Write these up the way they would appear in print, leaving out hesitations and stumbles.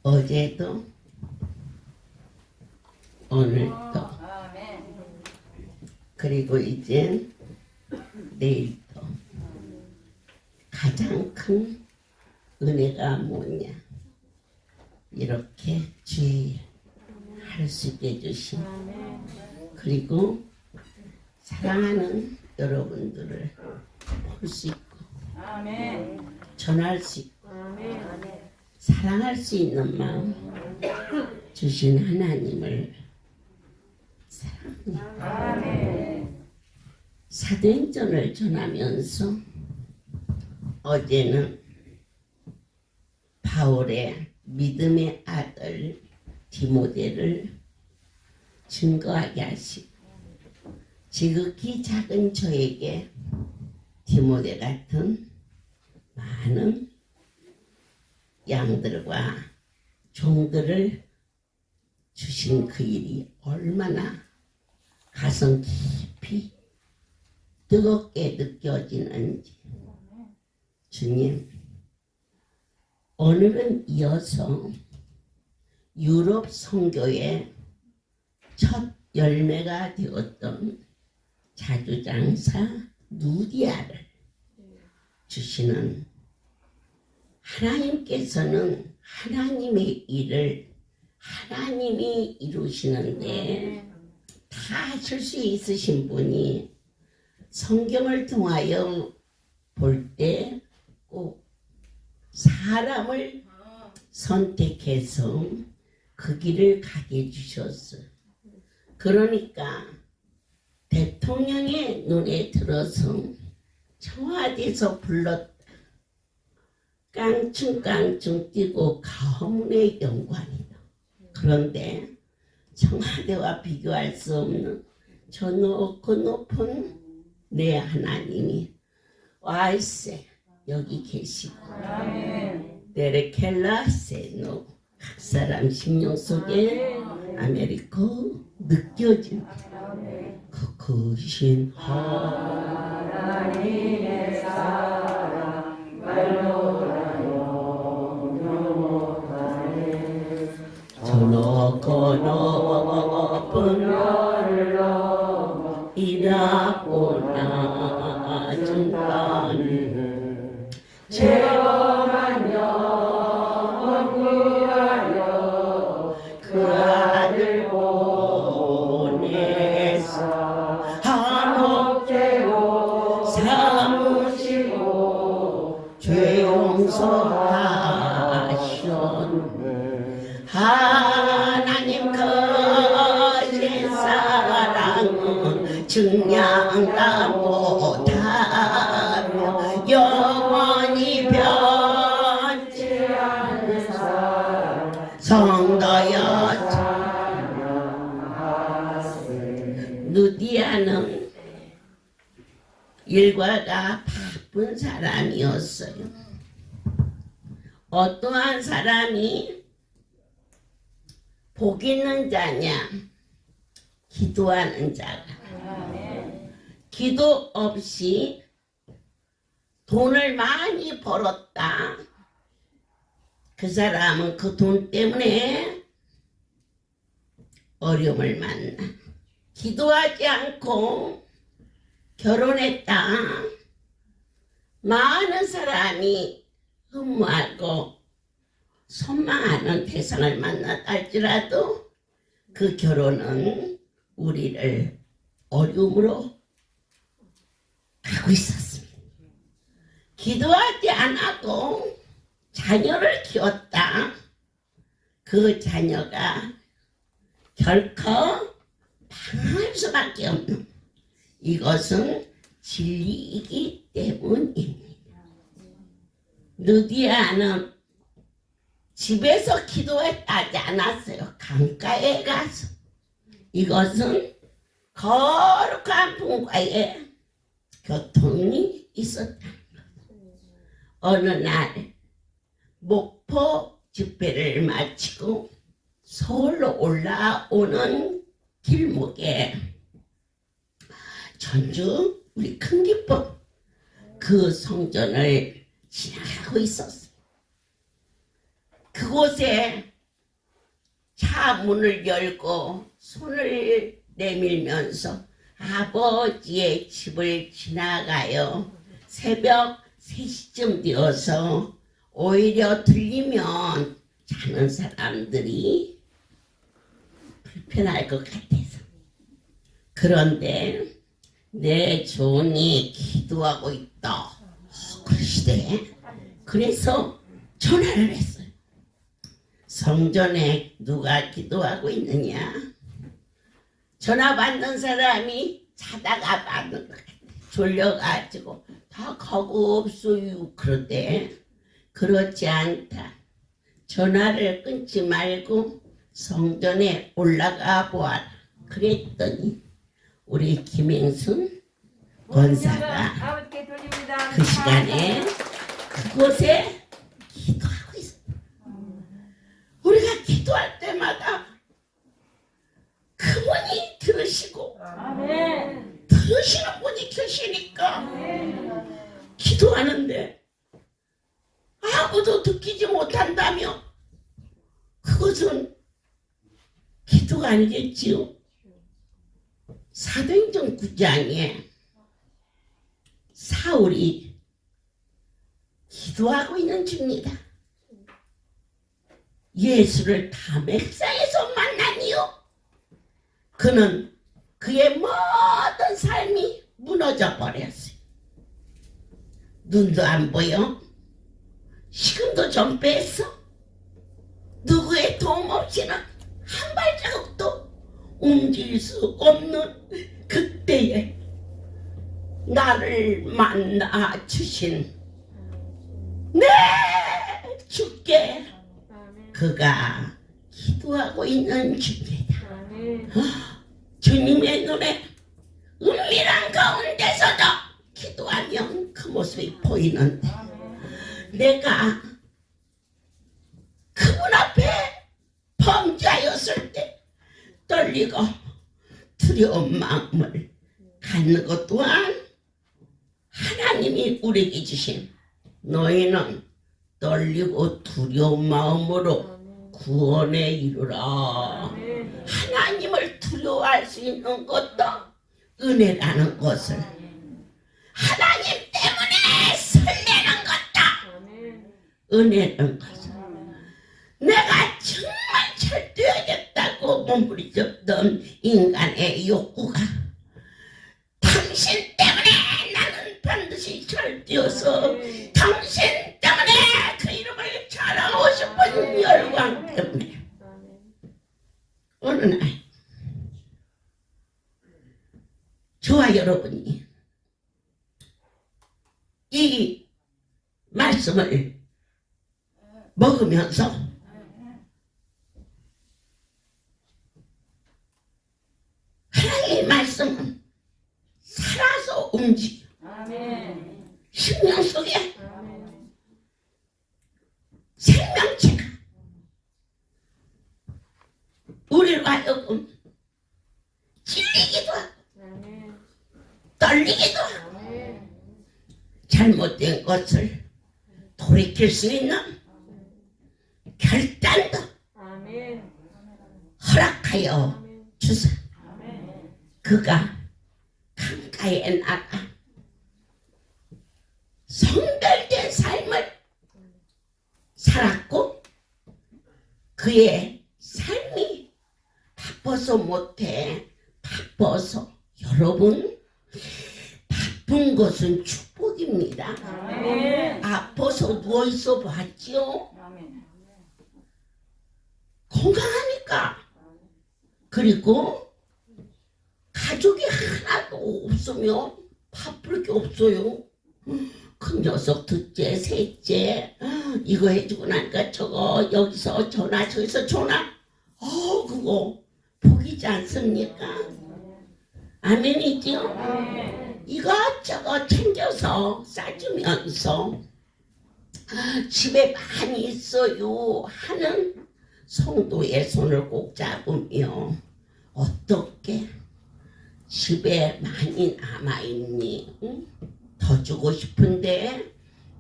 어제도 오늘도 그리고 이제 내일도 가장 큰 은혜가 뭐냐, 이렇게 주의할 수 있게 해주신, 그리고 사랑하는 여러분들을 볼 수 있고 전할 수 있고 사랑할 수 있는 마음 주신 하나님을 사랑합니다. 사도행전을 전하면서 어제는 바울의 믿음의 아들 디모데를 증거하게 하시고, 지극히 작은 저에게 디모데 같은 많은 양들과 종들을 주신 그 일이 얼마나 가슴 깊이 뜨겁게 느껴지는지. 주님, 오늘은 이어서 유럽 선교의 첫 열매가 되었던 자주장사 누디아를 주시는, 하나님께서는 하나님의 일을 하나님이 이루시는데 다 하실 수 있으신 분이 성경을 통하여 볼 때 꼭 사람을 선택해서 그 길을 가게 해주셨어요. 그러니까 대통령의 눈에 들어서 청와대에서 불렀다. 깡충깡충 뛰고 가문의 영광이다. 그런데 청와대와 비교할 수 없는 저 높고 높은 내 하나님이 와이세 여기 계시고, 데레켈라세노 각 사람 심령 속에 아메리코 느껴집니다. 그 크신 하나님의 사랑 말로 못하네. 저 높고 높은 별을 넘어 이라고 낮은 땅에 죄범한 영혼 구하여 그 아들 보내사 한옥되고 사무시고 죄 용서하셨네. 하나님 크신 사랑은 증량다 못하며 영원히 변치 않는 사랑 성도여 찬양하세. 누디아는 일과가 바쁜 사람이었어요. 어떠한 사람이 복 있는 자냐? 기도하는 자가. 기도 없이 돈을 많이 벌었다. 그 사람은 그 돈 때문에 어려움을 만나. 기도하지 않고 결혼했다. 많은 사람이 흠모하고 선망하는 대상을 만났다 할지라도 그 결혼은 우리를 어려움으로 가고 있었습니다. 기도하지 않아도 자녀를 키웠다. 그 자녀가 결코 방할 수밖에 없는, 이것은 진리이기 때문입니다. 누디아는 집에서 기도했다지 않았어요. 강가에 가서. 이것은 거룩한 분과의 교통이 있었다. 어느 날 목포 집회를 마치고 서울로 올라오는 길목에 전주 우리 큰 기쁨 그 성전을 지나가고 있었어요. 그곳에 다 문을 열고 손을 내밀면서 아버지의 집을 지나가요. 새벽 3시쯤 되어서 오히려 들리면 자는 사람들이 불편할 것 같아서. 그런데 내 종이 기도하고 있다. 그러시대. 그래서 전화를 했어요. 성전에 누가 기도하고 있느냐? 전화 받는 사람이 자다가 받는 것 같아. 졸려가지고 다 가고 없어요. 그런데 그렇지 않다. 전화를 끊지 말고 성전에 올라가 보아라. 그랬더니 우리 김행순 권사가 그 시간에 그곳에 기도하고 있어요. 우리가 기도할 때마다 그분이 들으시고 들으시는 분이 계시니까 기도하는데 아무도 듣기지 못한다며 그것은 기도가 아니겠지요. 사도행전 9장에 사울이 기도하고 있는 중입니다. 예수를 담액산에서 만나니요. 그는 그의 모든 삶이 무너져 버렸어요. 눈도 안 보여. 식음도 좀 뺐어. 누구의 도움 없이는 한 발자국도 움직일 수 없는 그때에 나를 만나 주신 내 주께 그가 기도하고 있는 중이다. 주님의 눈에 은밀한 가운데서도 기도하면 그 모습이 보이는데 내가 그분 앞에 범죄하였을 때 떨리고 두려운 마음을 갖는 것 또한 하나님이 우리에게 주신 너희는 떨리고 두려운 마음으로 구원에 이르라. 하나님을 두려워할 수 있는 것도 은혜라는 것을, 하나님 때문에 설레는 것도 은혜라는 것을, 내가 정말 철저하겠다고 몸부림쳤던 인간의 욕구가 당신 때문에 나는 반드시 절되어서 당신 때문에 그 이름을 자랑하고 싶은 열광 때문에 어느 날 저와 여러분이 이 말씀을 먹으면서 하나님의 말씀은 살아서 움직여. 심령 속에 생명체가 우리로 하여금 찔리기도 하고 떨리기도 하고 잘못된 것을 돌이킬 수 있는 결단도 허락하여 주사. 그가 강가에 나가 성별된 삶을 살았고 그의 삶이 바빠서 못해. 바빠서, 여러분, 바쁜 것은 축복입니다. 아파서 누워있어 봤지요? 건강하니까. 그리고 가족이 하나도 없으면 바쁠 게 없어요. 큰 녀석 둘째, 셋째, 이거 해주고 나니까 저거 여기서 전화, 저기서 전화. 그거 복이지 않습니까? 아멘이죠? 이것저것 챙겨서 싸주면서 집에 많이 있어요 하는 성도의 손을 꼭 잡으며 어떻게 집에 많이 남아있니? 응? 더 주고 싶은데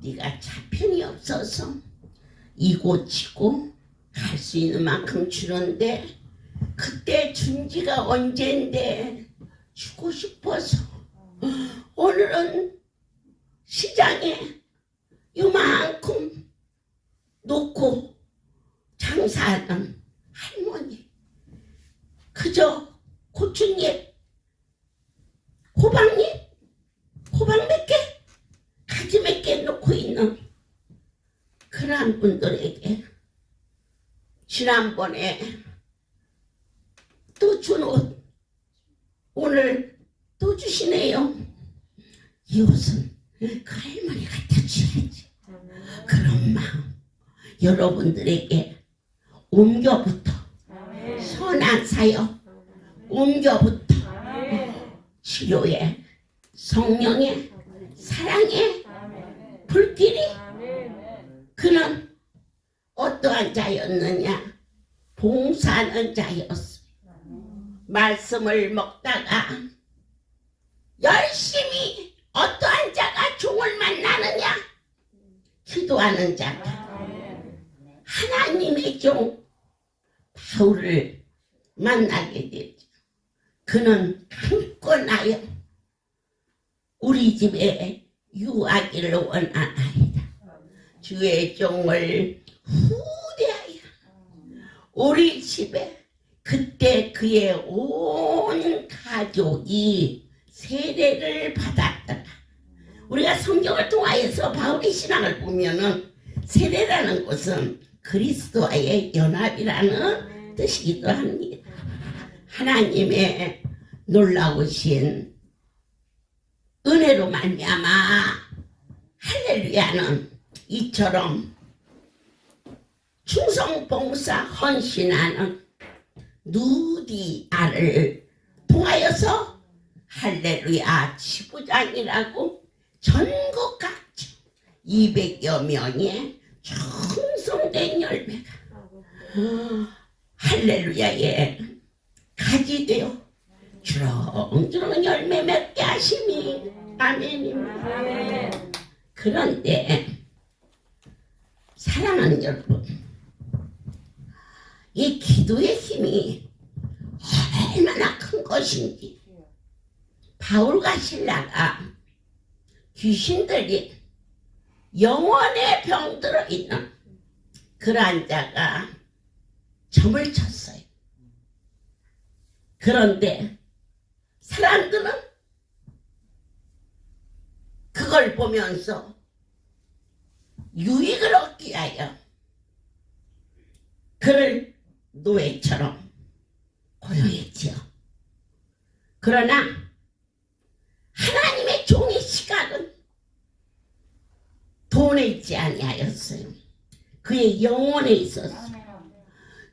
네가 차편이 없어서 이곳지고 갈 수 있는 만큼 주는데 그때 준 지가 언젠데 주고 싶어서 오늘은 시장에 요만큼 놓고 장사하는 할머니, 그저 고추잎, 호박잎, 호박 몇 개, 가지 몇 개 놓고 있는 그러한 분들에게 지난번에 또 준 옷 오늘 또 주시네요. 이 옷은 그 할머니 갖다 줘야지. 그런 마음 여러분들에게 옮겨부터 선한 사역 옮겨부터 치료에 성령의 사랑의 불길이 그는 어떠한 자였느냐? 봉사하는 자였어. 말씀을 먹다가 열심히 어떠한 자가 종을 만나느냐? 기도하는 자가 하나님의 종 바울을 만나게 되죠. 그는 강권하여 우리 집에 유하기를 원하나이다. 주의 종을 후대하여 우리 집에 그때 그의 온 가족이 세례를 받았더라. 우리가 성경을 통하여서 바울의 신앙을 보면은 세례라는 것은 그리스도와의 연합이라는 뜻이기도 합니다. 하나님의 놀라우신 은혜로 말미암아 할렐루야는 이처럼 충성봉사 헌신하는 누디아를 통하여서 할렐루야 지부장이라고 전국 각지 200여 명의 충성된 열매가 할렐루야에 가지 되어 주렁주렁 열매 맺게 하심이 아멘입니다. 그런데 사랑하는 여러분, 이 기도의 힘이 얼마나 큰 것인지 바울과 신라가 귀신들이 영혼의 병들어 있는 그러한 자가 점을 쳤어요. 그런데 사람들은 그걸 보면서 유익을 얻기 위하여 그를 노예처럼 고용했지요. 그러나 하나님의 종의 시각은 돈에 있지 아니하였어요. 그의 영혼에 있었어요.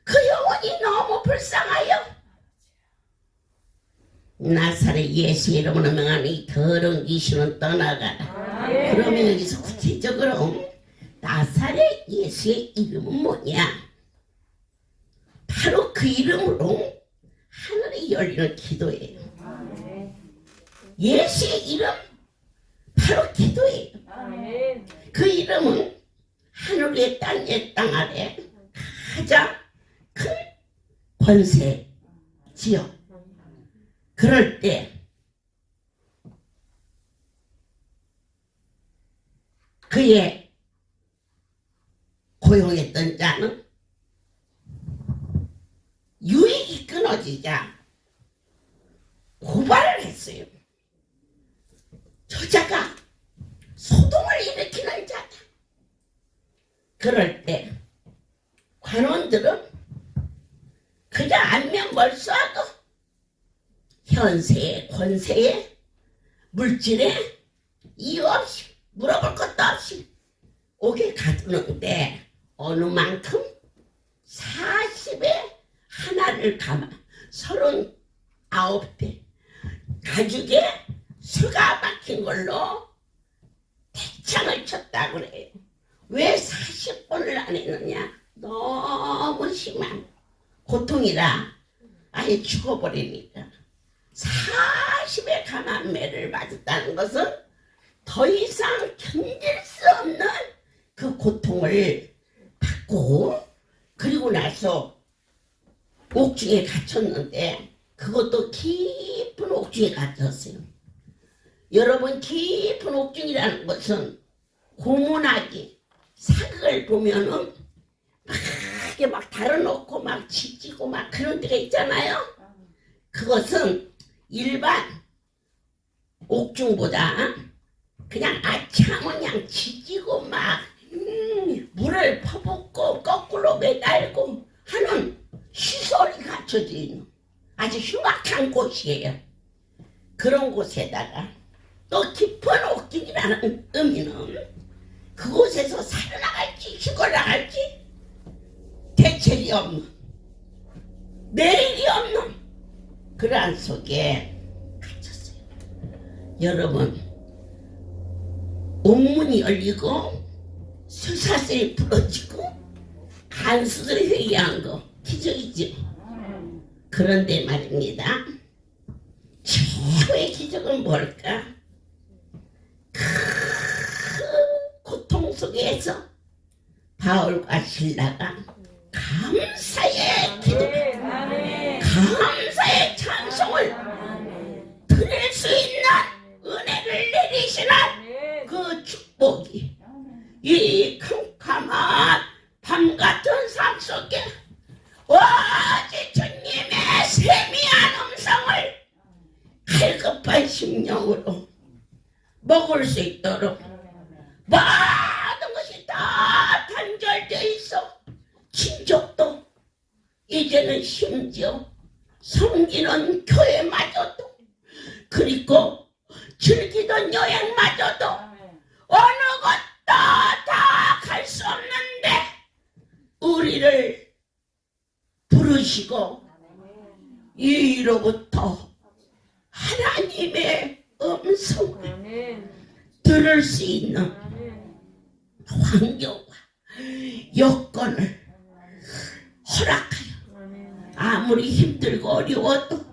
그 영혼이 너무 불쌍하여 나사렛 예수 이름으로 명하는 이 더러운 귀신은 떠나가라. 그러면 여기서 구체적으로 나사렛 예수의 이름은 뭐냐? 바로 그 이름으로 하늘이 열리는 기도예요. 예수의 이름 바로 기도예요. 그 이름은 하늘 위에 땅 아래 가장 큰 권세지요. 그럴 때 그의 고용했던 자는 유익이 끊어지자 고발을 했어요. 저자가 소동을 일으키는 자다. 그럴 때 관원들은 그저 안면 멀수하고 현세에 권세에 물질에 이유 없이 물어볼 것도 없이 오게 가두는데 어느 만큼 40에 하나를 감아 39대 가죽에 수가 박힌 걸로 대창을 쳤다 그래요. 왜 40번을 안 했느냐? 너무 심한 고통이라 아예 죽어버리니까. 40의 강한 매를 맞았다는 것은 더 이상 견딜 수 없는 그 고통을 받고 그리고 나서 옥중에 갇혔는데 그것도 깊은 옥중에 갇혔어요. 여러분, 깊은 옥중이라는 것은 고문하기, 사극을 보면은 막 달아놓고 막 지지고 막 그런 데가 있잖아요. 그것은 일반 옥중보다 그냥 아참은 그냥 지지고 막 물을 퍼붓고 거꾸로 매달고 하는 시설이 갖춰져 있는 아주 흉악한 곳이에요. 그런 곳에다가 또 깊은 옥중이라는 의미는 그곳에서 살아나갈지 죽어나갈지 대책이 없는, 내일이 없는 그러한 속에 갇혔어요. 여러분, 옥문이 열리고 쇠사슬이 부러지고 간수들이 회개한 거 기적이죠. 그런데 말입니다, 최고의 기적은 뭘까? 큰 고통 속에서 바울과 실라가 감사의 기도, 감사의 찬송을 드릴 수 있는 은혜를 내리시는 그 축복이 이 캄캄한 밤 같은 삶 속에 오직 주님의 세미한 음성을 갈급한 심령으로 먹을 수 있도록 모든 것이 다 단절되어 있어. 친족도 이제는 심지어 섬기는 교회마저도, 그리고 즐기던 여행마저도 어느 것도 다 갈 수 없는데 우리를 부르시고 이로부터 하나님의 음성을 들을 수 있는 환경과 여건을 허락하여 아무리 힘들고 어려워도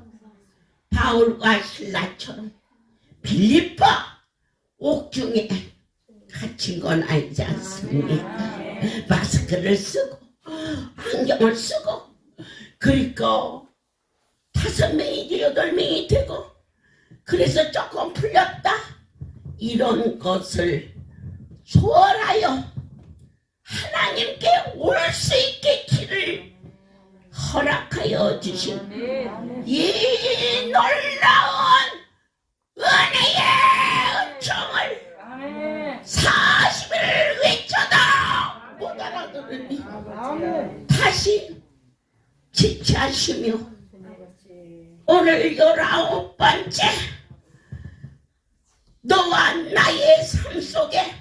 바울과 실라처럼 빌립보 옥중에 갇힌 건 아니지 않습니까? 마스크를 쓰고 안경을 쓰고, 그리고 5명이 이제 8명이 되고, 그래서 조금 풀렸다, 이런 것을 초월하여 하나님께 올 수 있게 길을 허락하여 주신 이 놀라운 은혜의 은총을 40일 외쳐도 못 알아들으니 다시 지체하시며 오늘 19번째 너와 나의 삶 속에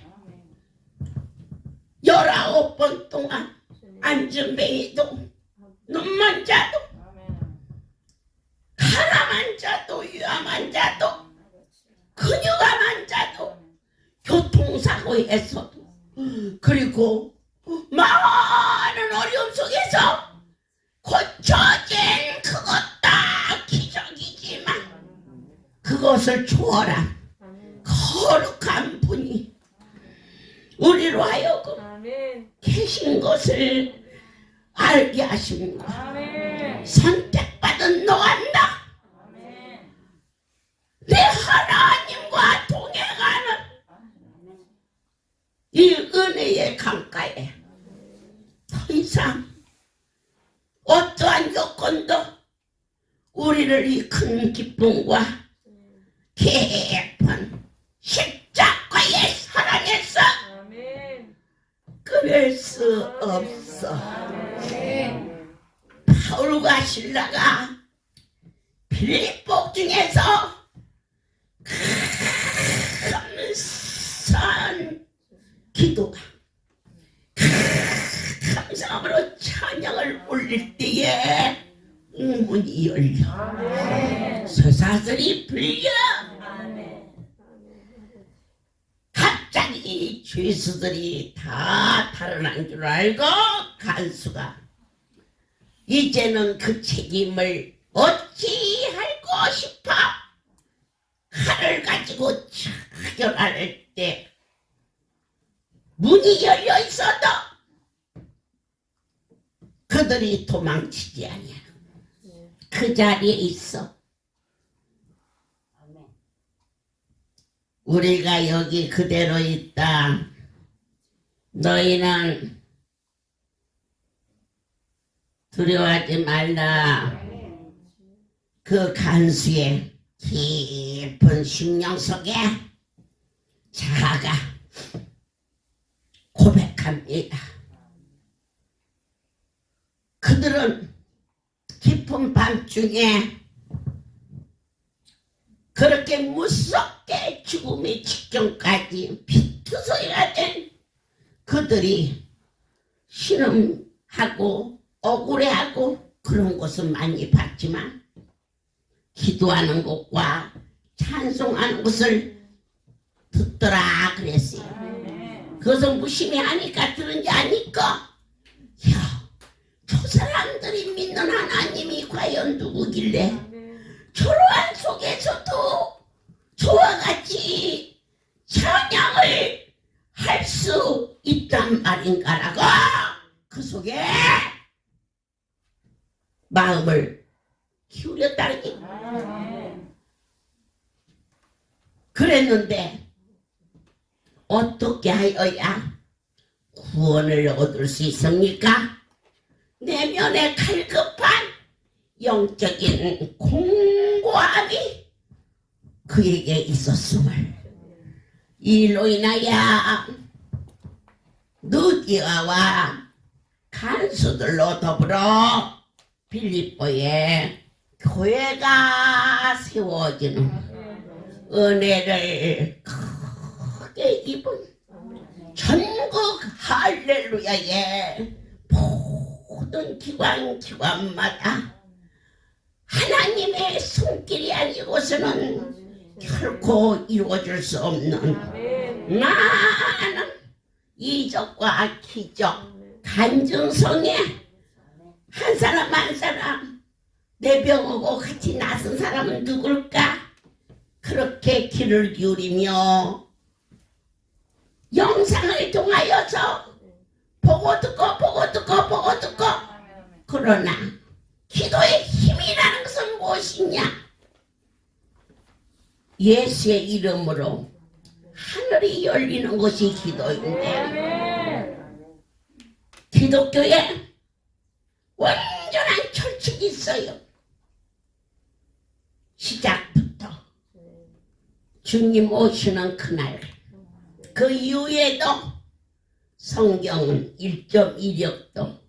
19번 동안 안전뱅이도 눈만 자도 가라만 자도 위암한 자도 근육암한 자도 교통사고에서도, 그리고 많은 어려움 속에서 고쳐진 그것 다 기적이지만 그것을 초월한 거룩한 분이 우리로 하여금 계신 것을 알게 하십니다. 선택받은 너와 나, 내 하나님과 동행하는 이 은혜의 강가에 더 이상 어떠한 여건도 우리를 이 큰 기쁨과 깊은 십자가의 사랑에서 끊을 수 없어. 바울과 실라가 빌립보 중에서 감사한 기도가, 감사함으로 찬양을 올릴 때에 문이 열려 쇠사슬이 풀려 갑자기 죄수들이 다 달아난 줄 알고 간수가 이제는 그 책임을 어찌할고 싶어 칼을 가지고 차결할 때 문이 열려 있어도 너들이 도망치지 아니야. 그 자리에 있어. 우리가 여기 그대로 있다. 너희는 두려워하지 말라. 그 간수의 깊은 심령 속에 자아가 고백합니다. 그들은 깊은 밤중에 그렇게 무섭게 죽음의 직전까지 비투소리가 된 그들이 신음하고 억울해하고 그런 것은 많이 봤지만 기도하는 것과 찬송하는 것을 듣더라 그랬어요. 그것은 무심히 하니까 들은지 아니까 야, 저 사람들이 믿는 하나님이 과연 누구길래 초라한 속에서도 저와 같이 찬양을 할 수 있단 말인가라고 그 속에 마음을 기울였다니. 그랬는데 어떻게 하여야 구원을 얻을 수 있습니까? 내면에 갈급한 영적인 공고함이 그에게 있었음을 이로 인하여 느디아와 간수들로 더불어 빌립보에 교회가 세워지는 은혜를 크게 입은 전국 할렐루야의 모든 기관마다 하나님의 손길이 아니고서는 결코 이루어질 수 없는 많은 이적과 기적 간증성에 한 사람 한 사람 내 병하고 같이 나선 사람은 누굴까? 그렇게 귀를 기울이며 영상을 통하여서 보고 듣고 그러나 기도의 힘이라는 것은 무엇이냐? 예수의 이름으로 하늘이 열리는 것이 기도인데 기독교에 완전한 철칙이 있어요. 시작부터 주님 오시는 그날 그 이후에도 성경은 1.1역도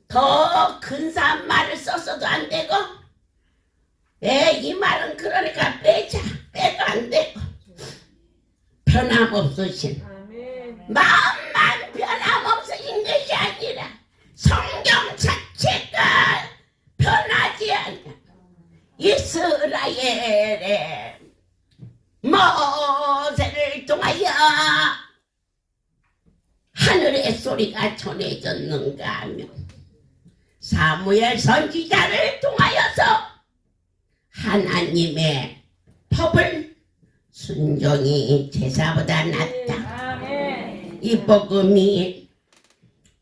더 근사한 말을 썼어도 안 되고 이 말은 그러니까 빼도 안 되고 변함없으신 마음만 변함없으신 것이 아니라 성경 자체가 변하지 않아. 이스라엘의 모세를 통하여 하늘의 소리가 전해졌는가 하며 사무엘 선지자를 통하여서 하나님의 법을 순종이 제사보다 낫다. 이 복음이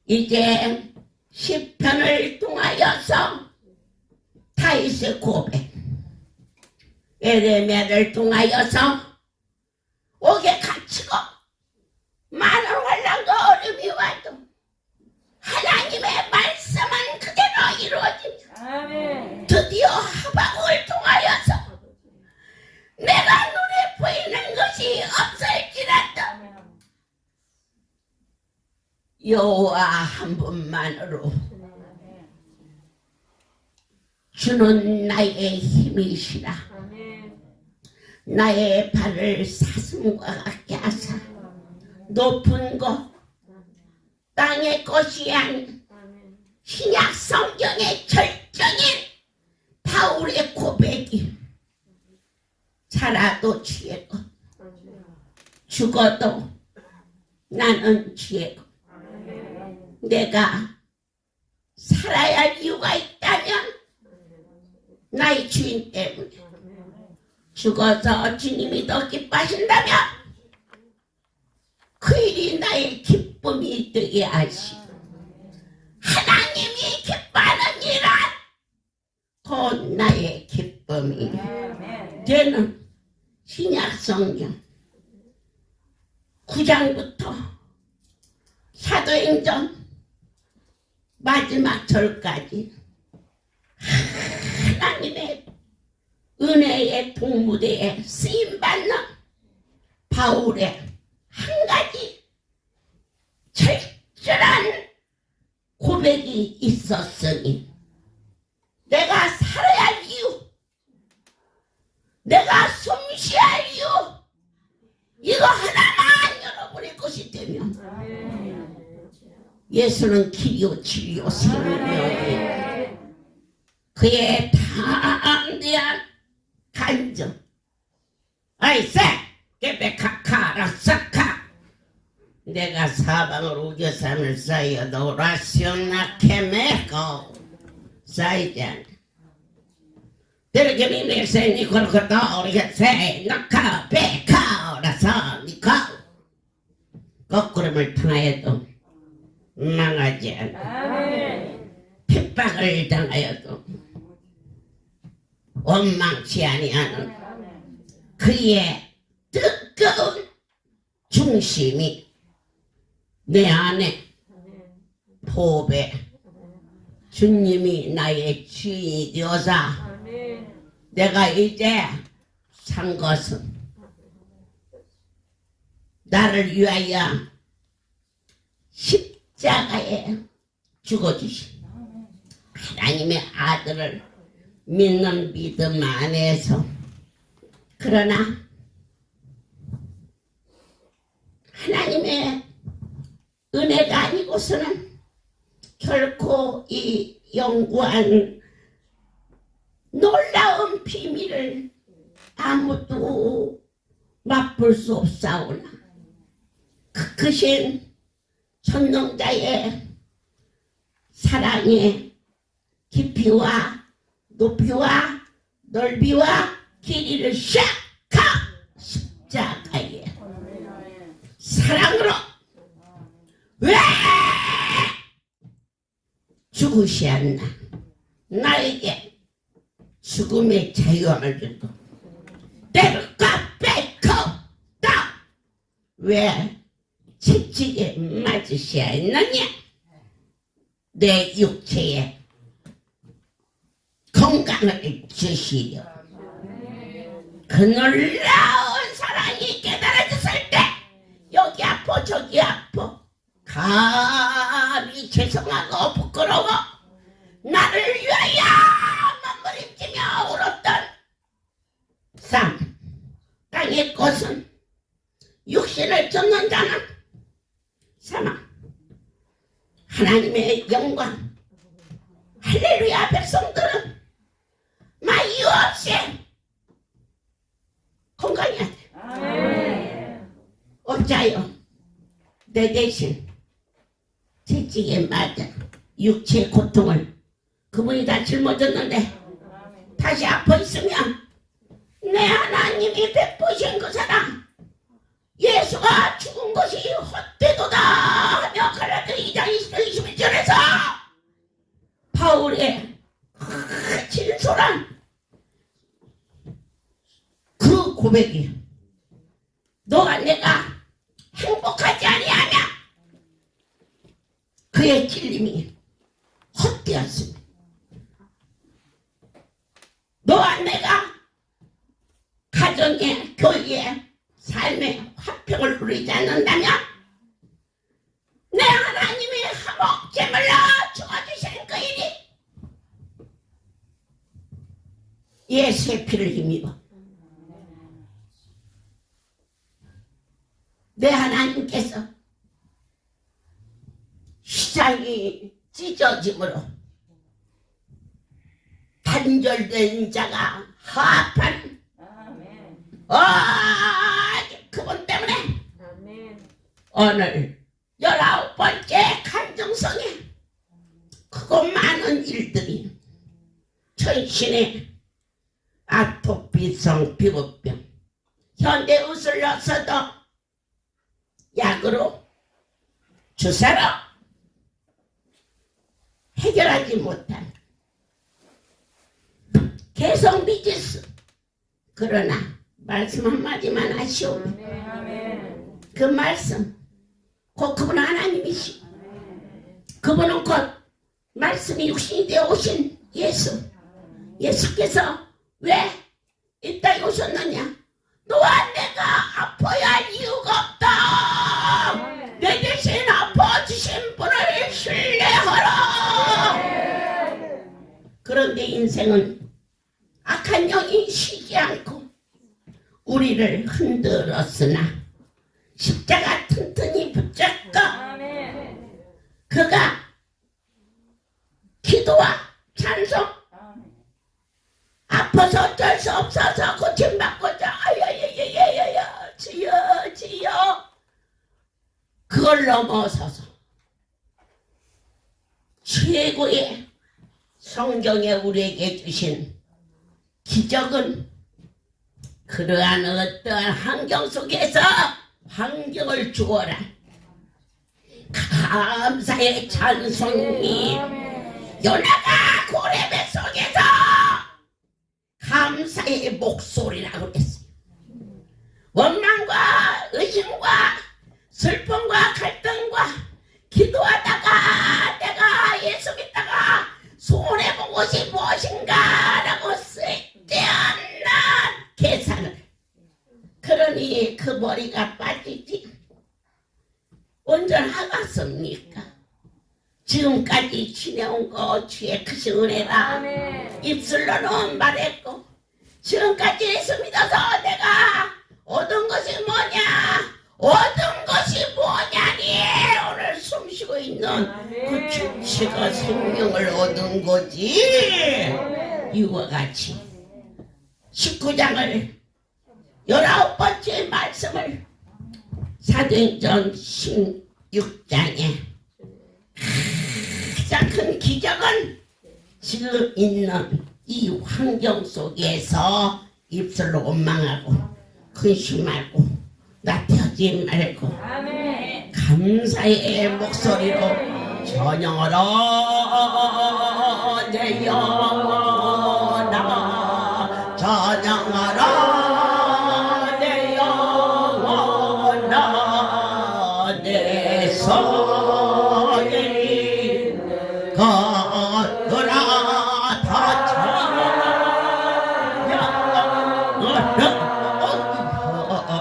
이제 시편을 통하여서 다윗의 고백 에레미야를 통하여서 옥에 갇히고 많은 환난과 어려움이 와도 하나님의 말씀은 그대로 이루어진다. 드디어 하박국을 통하여서 내가 눈에 보이는 것이 없을지라도 여호와 한 분만으로 주는 나의 힘이시라. 나의 발을 사슴과 같게 하사 높은 곳 땅의 것이 아닌 신약 성경의 절정인 바울의 고백이 살아도 죄고 죽어도 나는 죄고 내가 살아야 할 이유가 있다면 나의 주인 때문에 죽어서 주님이 더 기뻐하신다면 그 일이 나의 기쁨이 되게 하시고 하나님이 마음이 되는 신약성경 9장부터 사도행전 마지막 절까지 하나님의 은혜의 동무대에 쓰임받는 바울의 한 가지 철저한 고백이 있었으니 내가 살아야 할 이유, 내가 숨쉬어야 할 이유, 이거 하나만 여러분의 것이 되면 예수는 길이요 진리요 생명이에요. 그의 담대한 간증 아이세 깨베카카라사카 내가 사방으로 우겨산을 쌓여도 라시오나케메고 쌓이지 않아 데르게미 메세니 코르코도 오리게세 나카 베카라사 니카 거꾸름을 당하여도 망하지 않아 핍박을 당하여도 원망치 아니하는 그의 뜨거운 중심이 내 안에 포배 주님이 나의 주인이 되어서 내가 이제 산 것은 나를 위하여 십자가에 죽어주신 하나님의 아들을 믿는 믿음 안에서 그러나 하나님의 은혜가 아니고서는 결코 이 영구한 놀라운 비밀을 아무도 맛볼 수 없사오나 그 크신 전능자의 사랑의 깊이와 높이와 넓이와 길이를 샥 십자가에 사랑으로 왜 죽으시었나 나에게 죽음의 자유함을 주고 때를까 뺏고 왜 채찍에 맞으셔야 했느냐 내 육체에 건강을 주시려 그 놀라운 사랑이 깨달아졌을 때 여기 아파 저기 아파 감히 죄송하고 부끄러워 나를 위하여 몸부림치며 울었던 삶 땅의 것은 육신을 쫓는 자는 사망 하나님의 영광 할렐루야 백성들은 막 이유 없이 건강해야 돼. 어짜요? 내 대신 채찍에 맞아 육체의 고통을 그분이 다 짊어졌는데 다시 아파 있으면 내 하나님이 베푸신 그 사랑 예수가 죽은 것이 헛되도다 하며 갈라디아 2장 21절에서 바울의 진솔한 그 고백이 너가 내가 행복하지 아니하냐 그의 찔림이 헛되었습니다. 너와 내가 가정에 교회에 삶의 화평을 누리지 않는다면 내 하나님이 화목제물로 주어주신 그 일이 예수의 피를 힘입어 내 하나님께서 시장이 찢어짐으로 단절된 자가 하합하는 그분 때문에 오늘 19번째 간증성에 크고 많은 일들이 천신의 아토피성 피부병 현대의술을 넣어서도 약으로 주사로 해결하지 못한 계속 믿었어. 그러나 말씀 한마디만 하시오. 그 말씀 곧 그분 하나님이시오. 그분은 곧 말씀이 육신이 되어 오신 예수. 예수께서 왜 이 땅에 오셨느냐? 또한 내가 아파야 할 이유가 없다. 내 대신 아파주신 분을 신뢰하라. 그런데 인생은 악한 영이 쉬지 않고 우리를 흔들었으나 십자가 튼튼히 붙잡고 그가 기도와 찬송 아파서 어쩔 수 없어서 고침받고자 아야야야야야야 주여 주여 그걸 넘어서서 최고의 성경에 우리에게 주신 기적은 그러한 어떠한 환경 속에서 환경을 주어라 감사의 찬송이 요나가 고레배 속에서 감사의 목소리라고 했어요. 원망과 의심과 슬픔과 갈등과 기도하다가 내가 예수 믿다가 손해본 것이 무엇인가 라고 쓸데없는 계산을 그러니 그 머리가 빠지지 온전하겠습니까? 지금까지 지내온 거 주의 크신 은혜라 입술로는 말했고 지금까지 예수 믿어서 내가 얻은 것이 뭐냐 얻은 것이 뭐냐니 오늘 숨쉬고 있는 그 주체가 생명을 얻은 거지. 이와 같이 19장을 19번째 말씀을 사도행전 16장에 가장 큰 기적은 지금 있는 이 환경 속에서 입술로 원망하고 근심하고 나태하지 말고 감사의 목소리로 전영하라 내 영혼아 전영하라 내 영혼아 내 성이 거두라 다 찬양하라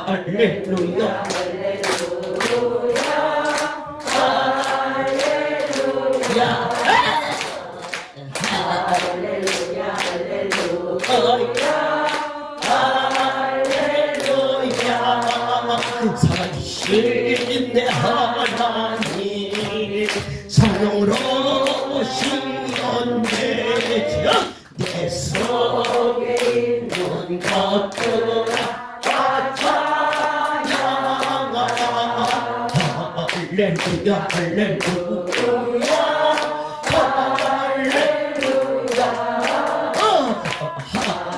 할렐루야 살아계신 내 하나님 성령으로 오시는데 내 속에 있는 것들아 다 찬양하라 할렐루야 할렐루야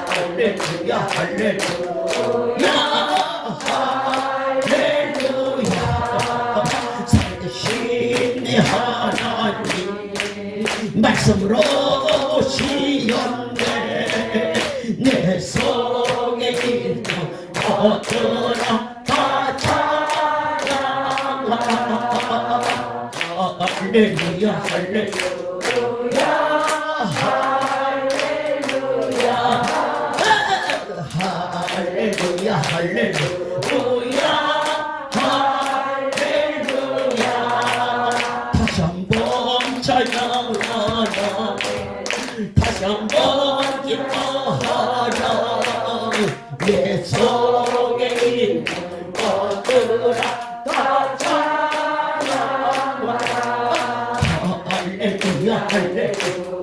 할렐루야 할렐루야 말씀으로 오시었네 내 속에 있는 것들아 다 찬양하라 할렐루야 할렐루야 할렐루야 할렐루야 다시 한번 찬양하라 다시 한번 기뻐하라 내 속에 있는 것들아 다 찬양하라 할렐루야 할렐루야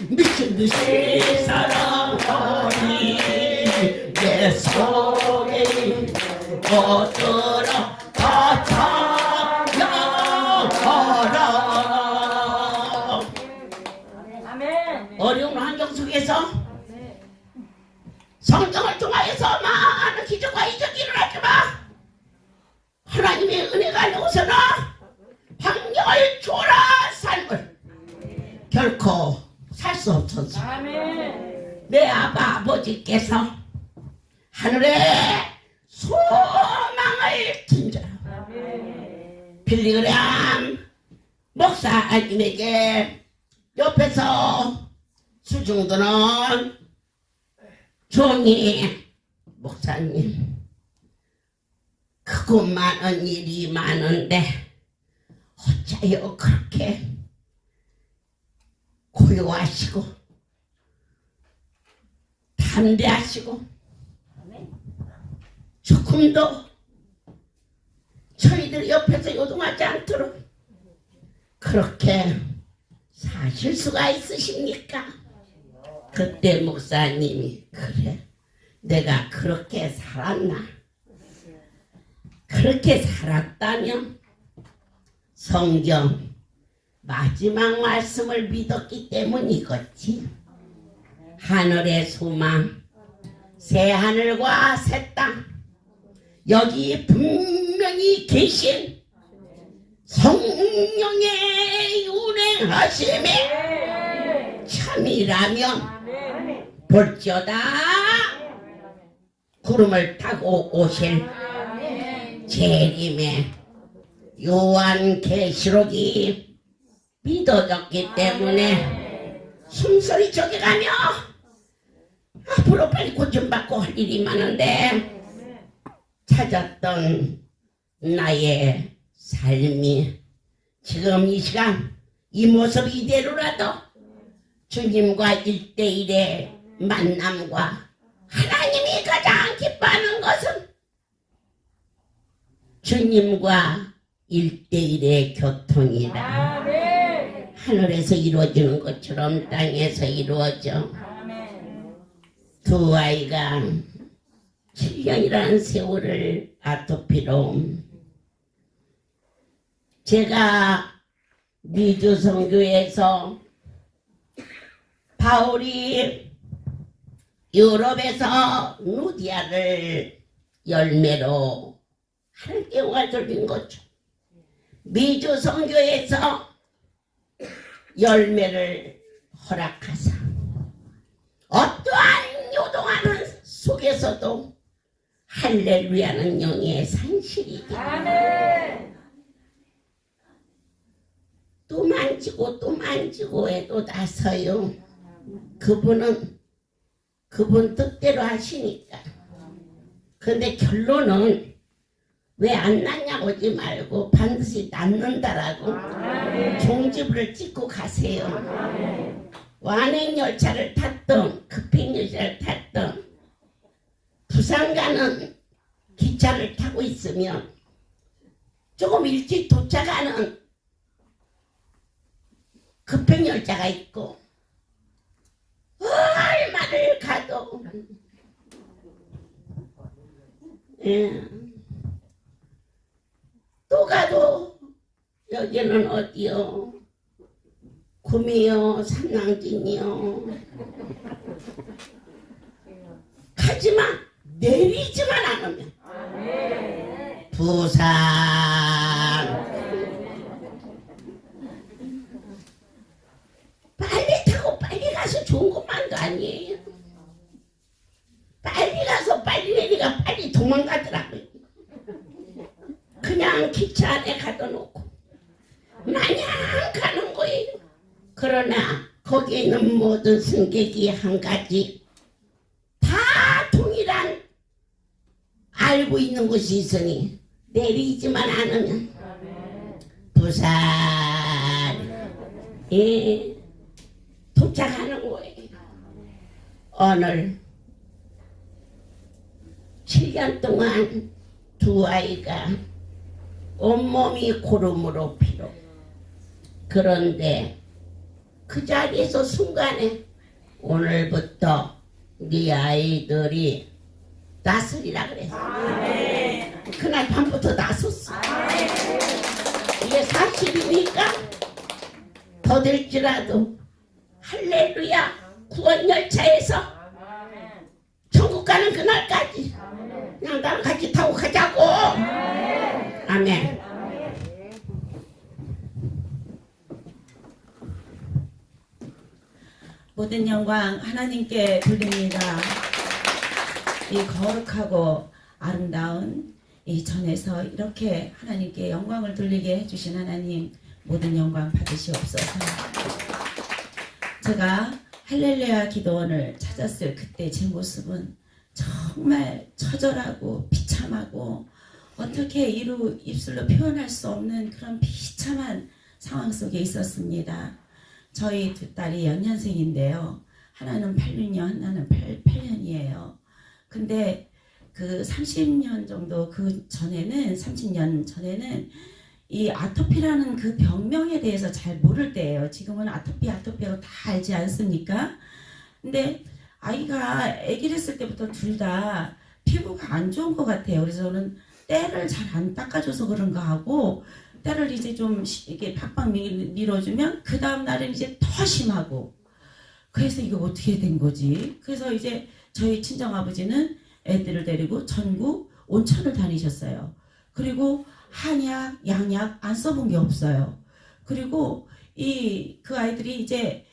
미친듯이 사랑하니 내 속에 있는 것들아 다 찬양하라. 어려운 환경 속에서 성경을 통하여서 많은 기적과 이적이 일어나지만 하나님의 은혜가 아니고서는 환경을 주어라 삶을 결코 살 수 없어서 내 아버지께서 하늘에 소망을 둔자라 빌리그람 목사님에게 옆에서 수중도는 종이 목사님 크고 많은 일이 많은데 어째요 그렇게 고요하시고 담대하시고 조금도 저희들 옆에서 요동하지 않도록 그렇게 사실 수가 있으십니까? 그때 목사님이 그래 내가 그렇게 살았나? 그렇게 살았다면 성경 마지막 말씀을 믿었기 때문이겠지. 하늘의 소망 새하늘과 새 땅 여기 분명히 계신 성령의 운행하심이 참이라면 볼지어다 구름을 타고 오실 재림의 요한계시록이 믿어졌기 때문에 숨소리 저기 가며 앞으로 빨리 고침받고 할 일이 많은데 찾았던 나의 삶이 지금 이 시간 이 모습 이대로라도 주님과 1대1의 만남과 하나님이 가장 기뻐하는 것은 주님과 1대1의 교통이다. 하늘에서 이루어지는 것처럼 땅에서 이루어져. 두 아이가 7년이라는 세월을 아토피로 제가 미주성교에서 바울이 유럽에서 누디아를 열매로 하늘교가 돌린 거죠. 미주성교에서 열매를 허락하사 어떠한 요동하는 속에서도 할렐루야는 영의 산실이기 또 만지고 또 만지고 해도 나서요. 그분 뜻대로 하시니까. 근데 결론은 왜 안 났냐고 하지 말고 반드시 낫는다라고 종지부를 찍고 가세요. 완행열차를 탔던 급행열차를 탔던 부산 가는 기차를 타고 있으면 조금 일찍 도착하는 급행열차가 있고 얼마를 가도 또 가도 여기는 어디요? 구미요, 삼랑진이요. 가지만 내리지만 않으면 부산 빨리 타고 빨리 가서 좋은 것만도 아니에요. 빨리 가서 빨리 내리가 빨리 도망가더라고요. 그냥 기차 안에 가둬놓고 마냥 가는 거예요. 그러나 거기에 있는 모든 승객이 한 가지 다 동일한 알고 있는 것이 있으니 내리지만 않으면 부산에 도착하는 거예요. 오늘 7년 동안 두 아이가 온몸이 고름으로 피로. 그런데 그 자리에서 순간에 오늘부터 네 아이들이 나서리라 그랬어. 그날 밤부터 나섰어. 이게 사실이니까 더 될지라도 할렐루야 구원열차에서 천국 가는 그날까지 그냥 나랑 같이 타고 가자고. 아멘. 모든 영광 하나님께 돌립니다. 이 거룩하고 아름다운 이 전에서 이렇게 하나님께 영광을 돌리게 해주신 하나님, 모든 영광 받으시옵소서. 제가 할렐루야 기도원을 찾았을 그때 제 모습은 정말 처절하고 비참하고 어떻게 입술로 표현할 수 없는 그런 비참한 상황 속에 있었습니다. 저희 두 딸이 연년생인데요. 하나는 86년, 하나는 88년이에요. 근데 그 30년 정도 그 전에는, 30년 전에는 이 아토피라는 그 병명에 대해서 잘 모를 때예요. 지금은 아토피하고 다 알지 않습니까? 근데 아이가 아기를 했을 때부터 둘 다 피부가 안 좋은 것 같아요. 그래서 저는 때를 잘 안 닦아줘서 그런가 하고, 때를 이제 좀 이렇게 팍팍 밀어주면 그 다음 날은 이제 더 심하고, 그래서 이거 어떻게 된 거지? 그래서 이제 저희 친정아버지는 애들을 데리고 전국 온천을 다니셨어요. 그리고 한약, 양약 안 써본 게 없어요. 그리고 그 아이들이 이제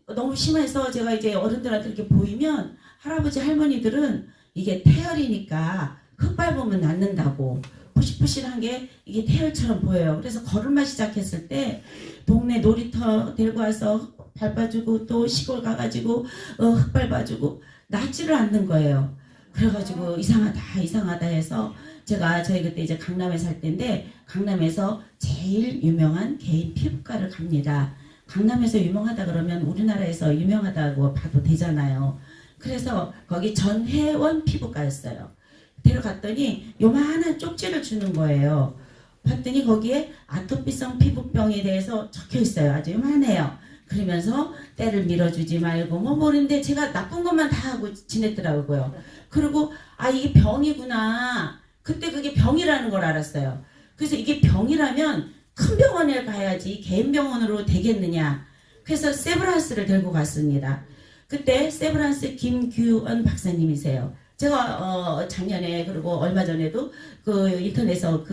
너무 심해서 제가 이제 어른들한테 이렇게 보이면 할아버지 할머니들은 이게 태열이니까 흙 밟으면 낫는다고, 푸실푸실한 게 이게 태열처럼 보여요. 그래서 걸음마 시작했을 때 동네 놀이터 데리고 와서 밟아주고 또 시골 가가지고 흙 밟아주고 낫지를 않는 거예요. 그래가지고 이상하다 해서 저희 그때 이제 강남에 살 때인데, 강남에서 제일 유명한 개인 피부과를 갑니다. 강남에서 유명하다 그러면 우리나라에서 유명하다고 봐도 되잖아요. 그래서 거기 전혜원 피부과였어요. 데려갔더니 요만한 쪽지를 주는 거예요. 봤더니 거기에 아토피성 피부병에 대해서 적혀 있어요. 아주 요만해요. 그러면서 때를 밀어주지 말고 뭐 모르는데 제가 나쁜 것만 다 하고 지냈더라고요. 그리고 이게 병이구나. 그때 그게 병이라는 걸 알았어요. 그래서 이게 병이라면 큰 병원에 가야지 개인 병원으로 되겠느냐. 그래서 세브란스를 들고 갔습니다. 그때 세브란스 김규원 박사님이세요. 제가 작년에 그리고 얼마 전에도 그 인터넷에서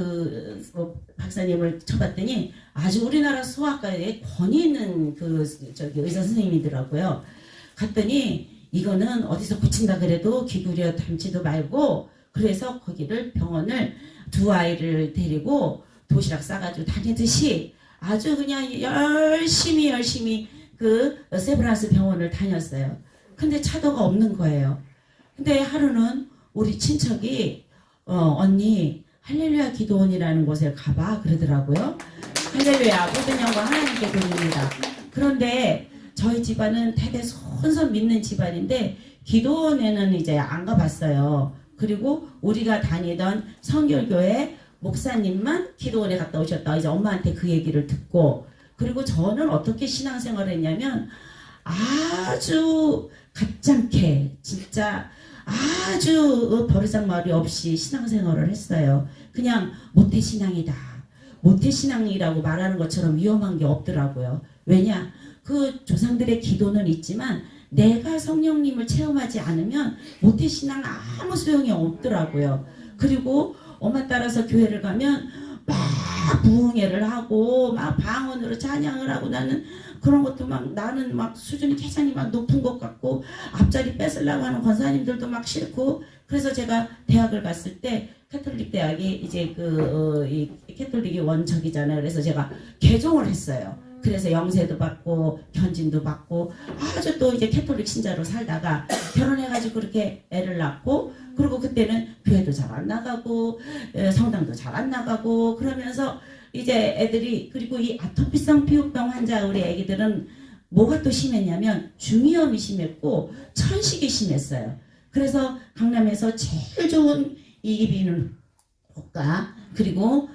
박사님을 쳐봤더니 아주 우리나라 소아과에 권위 있는 의사 선생님이더라고요. 갔더니 이거는 어디서 고친다 그래도 기구려 담지도 말고, 그래서 거기를 병원을 두 아이를 데리고 도시락 싸가지고 다니듯이 아주 그냥 열심히 그 세브란스 병원을 다녔어요. 근데 차도가 없는 거예요. 근데 하루는 우리 친척이 언니 할렐루야 기도원이라는 곳에 가봐 그러더라고요. 할렐루야, 모든 영광 하나님께 드립니다. 그런데 저희 집안은 대대 손손 믿는 집안인데 기도원에는 이제 안 가봤어요. 그리고 우리가 다니던 성결교회 목사님만 기도원에 갔다 오셨다. 이제 엄마한테 그 얘기를 듣고, 그리고 저는 어떻게 신앙생활을 했냐면 아주 갑잖게 진짜 아주 버르장머리 없이 신앙생활을 했어요. 그냥 모태신앙이다. 모태신앙이라고 말하는 것처럼 위험한 게 없더라고요. 왜냐? 그 조상들의 기도는 있지만 내가 성령님을 체험하지 않으면 모태신앙 아무 소용이 없더라고요. 그리고 엄마 따라서 교회를 가면 막 부흥회를 하고 막 방언으로 찬양을 하고, 나는 그런 것도 나는 수준이 굉장히 높은 것 같고 앞자리 뺏으려고 하는 권사님들도 싫고. 그래서 제가 대학을 갔을 때 캐톨릭 대학이 이제 이 캐톨릭이 원척이잖아요. 그래서 제가 개종을 했어요. 그래서 영세도 받고 견진도 받고 아주 또 이제 캐톨릭 신자로 살다가 결혼해가지고 그렇게 애를 낳고, 그리고 그때는 교회도 잘 안 나가고 성당도 잘 안 나가고 그러면서 이제 애들이, 그리고 이 아토피성 피부병 환자 우리 애기들은 뭐가 또 심했냐면 중이염이 심했고 천식이 심했어요. 그래서 강남에서 제일 좋은 이비인후과 그리고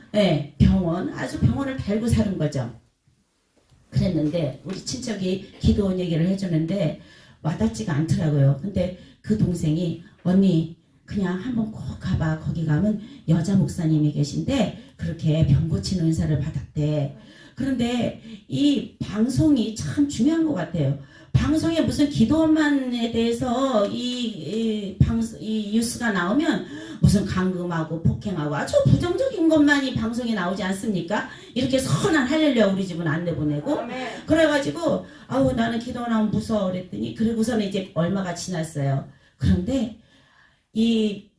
병원, 아주 병원을 달고 사는 거죠. 그랬는데 우리 친척이 기도원 얘기를 해주는데 와닿지가 않더라고요. 근데 그 동생이 언니 그냥 한번 꼭 가봐. 거기 가면 여자 목사님이 계신데 그렇게 병 고치는 은사를 받았대. 그런데 이 방송이 참 중요한 것 같아요. 방송에 무슨 기도만에 대해서 이 뉴스가 나오면 무슨 감금하고 폭행하고 아주 부정적인 것만이 방송에 나오지 않습니까? 이렇게 선한 할렐루야 우리 집은 안 내보내고 그래가지고 아우 나는 기도 나오면 무서워 그랬더니 그리고서는 이제 얼마가 지났어요. 그런데 이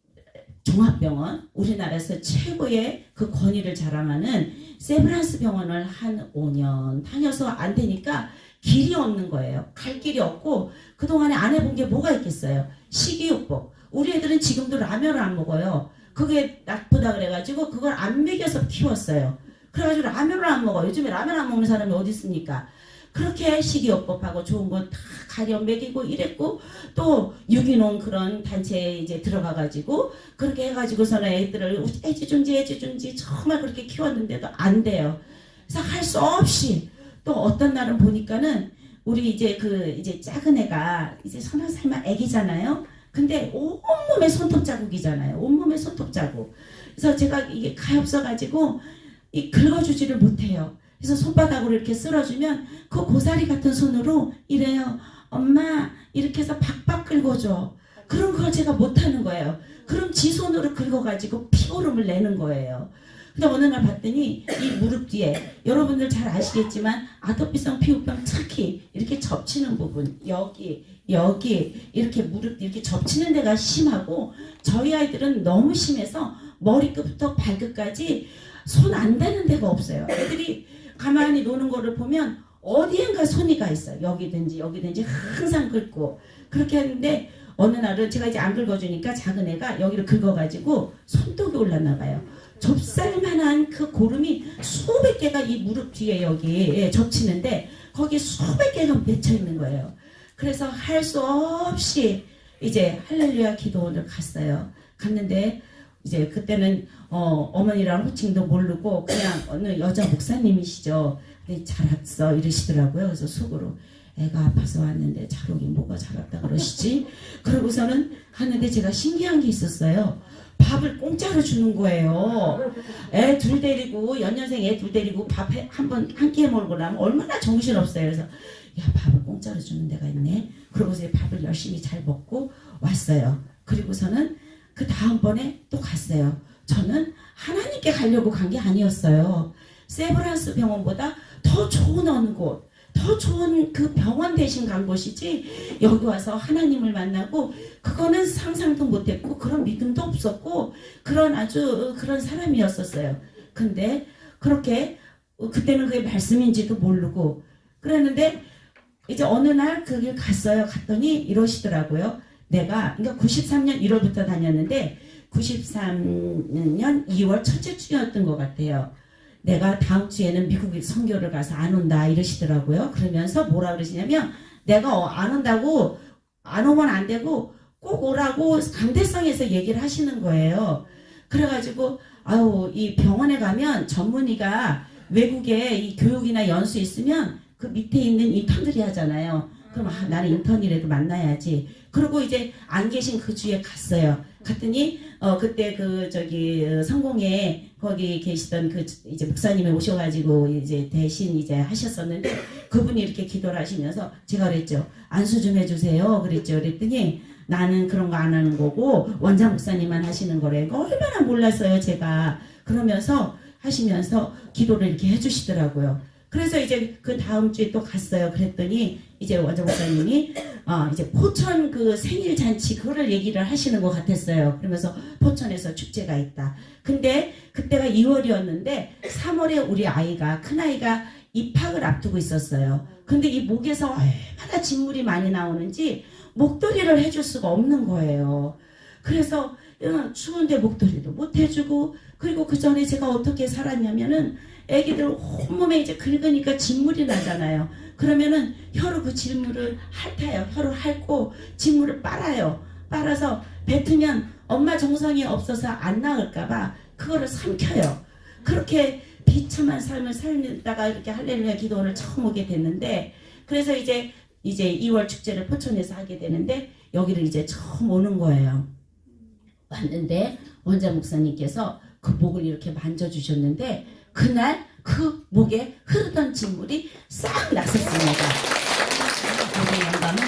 종합병원 우리나라에서 최고의 그 권위를 자랑하는 세브란스 병원을 한 5년 다녀서 안 되니까 길이 없는 거예요. 갈 길이 없고 그동안에 안 해본 게 뭐가 있겠어요. 식이요법. 우리 애들은 지금도 라면을 안 먹어요. 그게 나쁘다 그래가지고 그걸 안 먹여서 키웠어요. 그래가지고 라면을 안 먹어요. 요즘에 라면 안 먹는 사람이 어디 있습니까? 그렇게 식이요법하고 좋은 거 다 가려 먹이고 이랬고 또 유기농 그런 단체에 이제 들어가가지고 그렇게 해가지고서는 애들을 애지중지 정말 그렇게 키웠는데도 안 돼요. 그래서 할 수 없이 또 어떤 날은 보니까는 우리 이제 이제 작은 애가 이제 3살만 애기잖아요. 근데 온몸에 손톱 자국이잖아요. 온몸에 손톱 자국. 그래서 제가 이게 가엾어가지고 긁어주지를 못해요. 그래서 손바닥으로 이렇게 쓸어주면 그 고사리 같은 손으로 이래요. 엄마 이렇게 해서 박박 긁어줘. 그런 걸 제가 못하는 거예요. 그럼 지 손으로 긁어가지고 피고름을 내는 거예요. 근데 어느 날 봤더니 이 무릎 뒤에 여러분들 잘 아시겠지만 아토피성 피부병 특히 이렇게 접치는 부분 여기 이렇게 무릎 이렇게 접치는 데가 심하고 저희 아이들은 너무 심해서 머리끝부터 발끝까지 손 안 대는 데가 없어요. 애들이 가만히 노는 거를 보면 어디엔가 손이 가 있어요. 여기든지 항상 긁고 그렇게 하는데 어느 날은 제가 이제 안 긁어주니까 작은 애가 여기를 긁어가지고 손톱이 올랐나 봐요. 좁쌀만한 그 고름이 수백 개가 이 무릎 뒤에 여기 접치는데 거기 수백 개가 맺혀 있는 거예요. 그래서 할 수 없이 이제 할렐루야 기도원을 갔어요. 갔는데 이제 그때는 어머니랑 호칭도 모르고 그냥 어느 여자 목사님이시죠. 근데 잘 왔어 이러시더라고요. 그래서 속으로 애가 아파서 왔는데 잘 오긴 뭐가 잘 왔다 그러시지. 그러고서는 갔는데 제가 신기한 게 있었어요. 밥을 공짜로 주는 거예요. 애 둘 데리고 연년생 애 둘 데리고 밥 한 끼에 먹고 나면 얼마나 정신없어요. 그래서 야 밥을 공짜로 주는 데가 있네. 그러고서 밥을 열심히 잘 먹고 왔어요. 그리고서는 그 다음번에 또 갔어요. 저는 하나님께 가려고 간 게 아니었어요. 세브란스 병원보다 더 좋은 어느 곳, 더 좋은 그 병원 대신 간 곳이지 여기 와서 하나님을 만나고 그거는 상상도 못했고 그런 믿음도 없었고 그런 아주 그런 사람이었었어요. 근데 그렇게 그때는 그게 말씀인지도 모르고 그랬는데 이제 어느 날 그 길 갔어요. 갔더니 이러시더라고요. 내가 그러니까 93년 1월부터 다녔는데 93년 2월 첫째 주였던 것 같아요. 내가 다음 주에는 미국 선교를 가서 안 온다 이러시더라고요. 그러면서 뭐라 그러시냐면 내가 안 온다고 안 오면 안 되고 꼭 오라고 강대성에서 얘기를 하시는 거예요. 그래가지고 아우 이 병원에 가면 전문의가 외국에 이 교육이나 연수 있으면 그 밑에 있는 인턴들이 하잖아요. 그럼 나는 인턴이라도 만나야지. 그리고 이제 안 계신 그 주에 갔어요. 갔더니 그때 성공회 거기 계시던 그 이제 목사님이 오셔가지고 이제 대신 이제 하셨었는데 그분이 이렇게 기도를 하시면서 제가 그랬죠. 안수 좀 해주세요. 그랬죠. 그랬더니 나는 그런 거 안 하는 거고 원장 목사님만 하시는 거래. 얼마나 몰랐어요 제가. 그러면서 하시면서 기도를 이렇게 해주시더라고요. 그래서 이제 그 다음 주에 또 갔어요. 그랬더니 이제 원장 목사님이 이제 포천 그 생일 잔치 그거를 얘기를 하시는 것 같았어요. 그러면서 포천에서 축제가 있다. 근데 그때가 2월이었는데 3월에 우리 아이가 큰 아이가 입학을 앞두고 있었어요. 근데 이 목에서 얼마나 진물이 많이 나오는지 목도리를 해줄 수가 없는 거예요. 그래서 추운데 목도리도 못 해주고 그리고 그 전에 제가 어떻게 살았냐면은 애기들 온몸에 이제 긁으니까 진물이 나잖아요. 그러면은 혀로 그 진물을 핥아요. 혀로 핥고 진물을 빨아요. 빨아서 뱉으면 엄마 정성이 없어서 안 나을까봐 그거를 삼켜요. 그렇게 비참한 삶을 살다가 이렇게 할렐루야 기도원을 처음 오게 됐는데 그래서 이제 2월 축제를 포천에서 하게 되는데 여기를 이제 처음 오는 거예요. 왔는데 원장 목사님께서 그 목을 이렇게 만져주셨는데 그날 그 목에 흐르던 진물이 싹 났었습니다.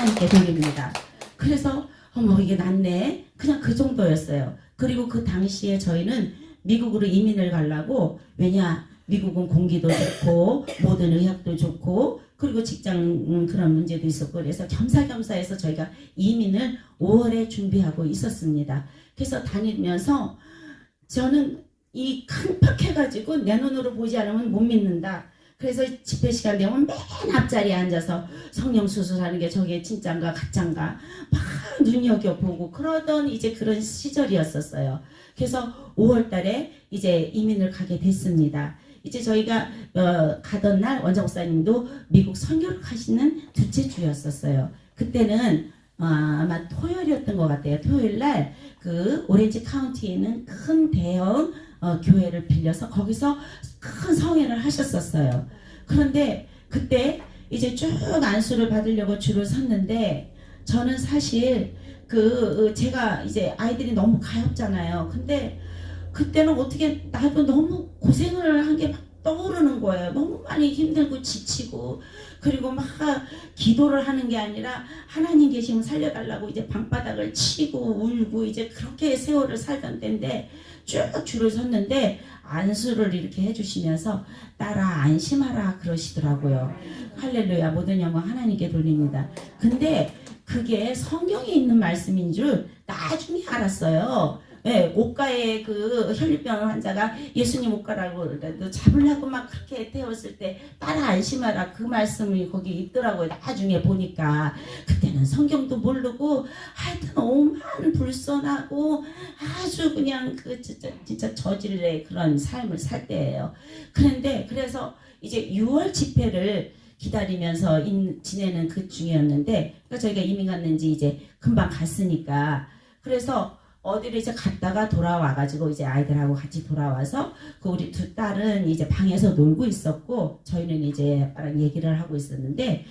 하나님께 돌립니다. 그래서 어머 이게 낫네. 그냥 그 정도였어요. 그리고 그 당시에 저희는 미국으로 이민을 가려고, 왜냐 미국은 공기도 좋고 모든 의학도 좋고 그리고 직장 그런 문제도 있었고, 그래서 겸사겸사해서 저희가 이민을 5월에 준비하고 있었습니다. 그래서 다니면서 저는 이 깜빡해가지고 내 눈으로 보지 않으면 못 믿는다. 그래서 집회 시간 되면 맨 앞자리에 앉아서 성령 수술하는 게 저게 진짠가 가짠가 막 눈여겨보고 그러던 이제 그런 시절이었었어요. 그래서 5월 달에 이제 이민을 가게 됐습니다. 이제 저희가 가던 날 원장 목사님도 미국 선교를 가시는 둘째 주였었어요. 그때는 아마 토요일이었던 것 같아요. 토요일 날 그 오렌지 카운티에 있는 큰 대형 교회를 빌려서 거기서 큰 성회를 하셨었어요. 그런데 그때 이제 쭉 안수를 받으려고 줄을 섰는데, 저는 사실 제가 이제 아이들이 너무 가엾잖아요. 근데 그때는 어떻게 나도 너무 고생을 한 게 막 떠오르는 거예요. 너무 많이 힘들고 지치고, 그리고 막 기도를 하는 게 아니라 하나님 계시면 살려달라고 이제 방바닥을 치고 울고 이제 그렇게 세월을 살던 때인데, 쭉 줄을 섰는데 안수를 이렇게 해주시면서 따라 안심하라 그러시더라고요. 할렐루야, 모든 영광 하나님께 돌립니다. 근데 그게 성경에 있는 말씀인 줄 나중에 알았어요. 네, 옷가에 그 혈류병 환자가 예수님 옷가라고 잡으려고 막 그렇게 태웠을 때 따라 안심하라 그 말씀이 거기 있더라고요. 나중에 보니까. 그때는 성경도 모르고 하여튼 오만 불선하고 아주 그냥 그 진짜 저질의 그런 삶을 살 때예요. 그런데 그래서 이제 6월 집회를 기다리면서 지내는 그 중이었는데, 그러니까 저희가 이민 갔는지 이제 금방 갔으니까, 그래서 어디를 이제 갔다가 돌아와가지고 이제 아이들하고 같이 돌아와서 그 우리 두 딸은 이제 방에서 놀고 있었고, 저희는 이제 아빠랑 얘기를 하고 있었는데,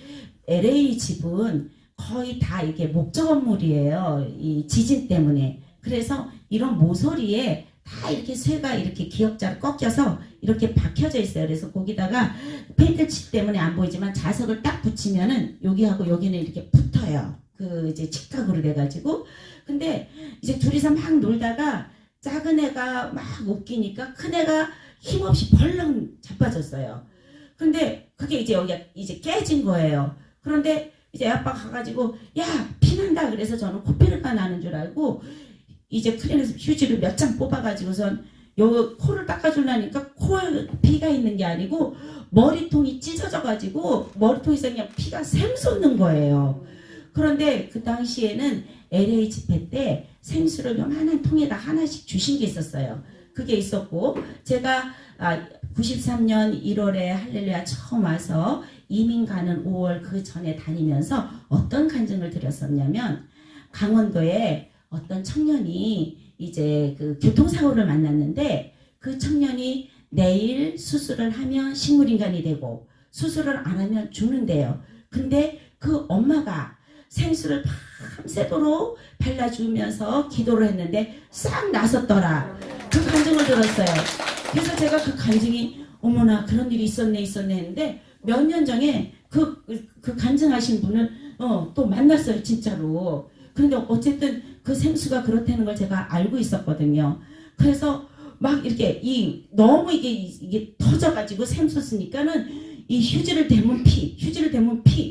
LA 집은 거의 다 이렇게 목조 건물이에요. 이 지진 때문에. 그래서 이런 모서리에 다 이렇게 쇠가 이렇게 기역자로 꺾여서 이렇게 박혀져 있어요. 그래서 거기다가 페인트 칠 때문에 안 보이지만 자석을 딱 붙이면은 여기하고 여기는 이렇게 붙어요. 그 이제 직각으로 돼가지고. 근데 이제 둘이서 막 놀다가 작은 애가 막 웃기니까 큰 애가 힘없이 벌렁 자빠졌어요. 근데 그게 이제 여기가 이제 깨진 거예요. 그런데 이제 아빠가 가가지고 야 피난다 그래서 저는 코피가 나는 줄 알고 이제 클리닉에서 휴지를 몇 장 뽑아가지고선 요 코를 닦아주려니까 코에 피가 있는 게 아니고 머리통이 찢어져가지고 머리통에서 그냥 피가 샘솟는 거예요. 그런데 그 당시에는 LA 집회 때 생수를 요만한 통에다 하나씩 주신 게 있었어요. 그게 있었고, 제가 93년 1월에 할렐루야 처음 와서 이민 가는 5월 그 전에 다니면서 어떤 간증을 드렸었냐면, 강원도에 어떤 청년이 이제 그 교통사고를 만났는데, 그 청년이 내일 수술을 하면 식물인간이 되고 수술을 안 하면 죽는데요. 근데 그 엄마가 생수를 밤새도록 발라주면서 기도를 했는데 싹 나섰더라. 그 간증을 들었어요. 그래서 제가 그 간증이 어머나 그런 일이 있었네 했는데, 몇 년 전에 그 간증하신 분을 또 만났어요, 진짜로. 그런데 어쨌든 그 생수가 그렇다는 걸 제가 알고 있었거든요. 그래서 막 이렇게 너무 이게 터져가지고 샘솟으니까는 이 휴지를 대면 피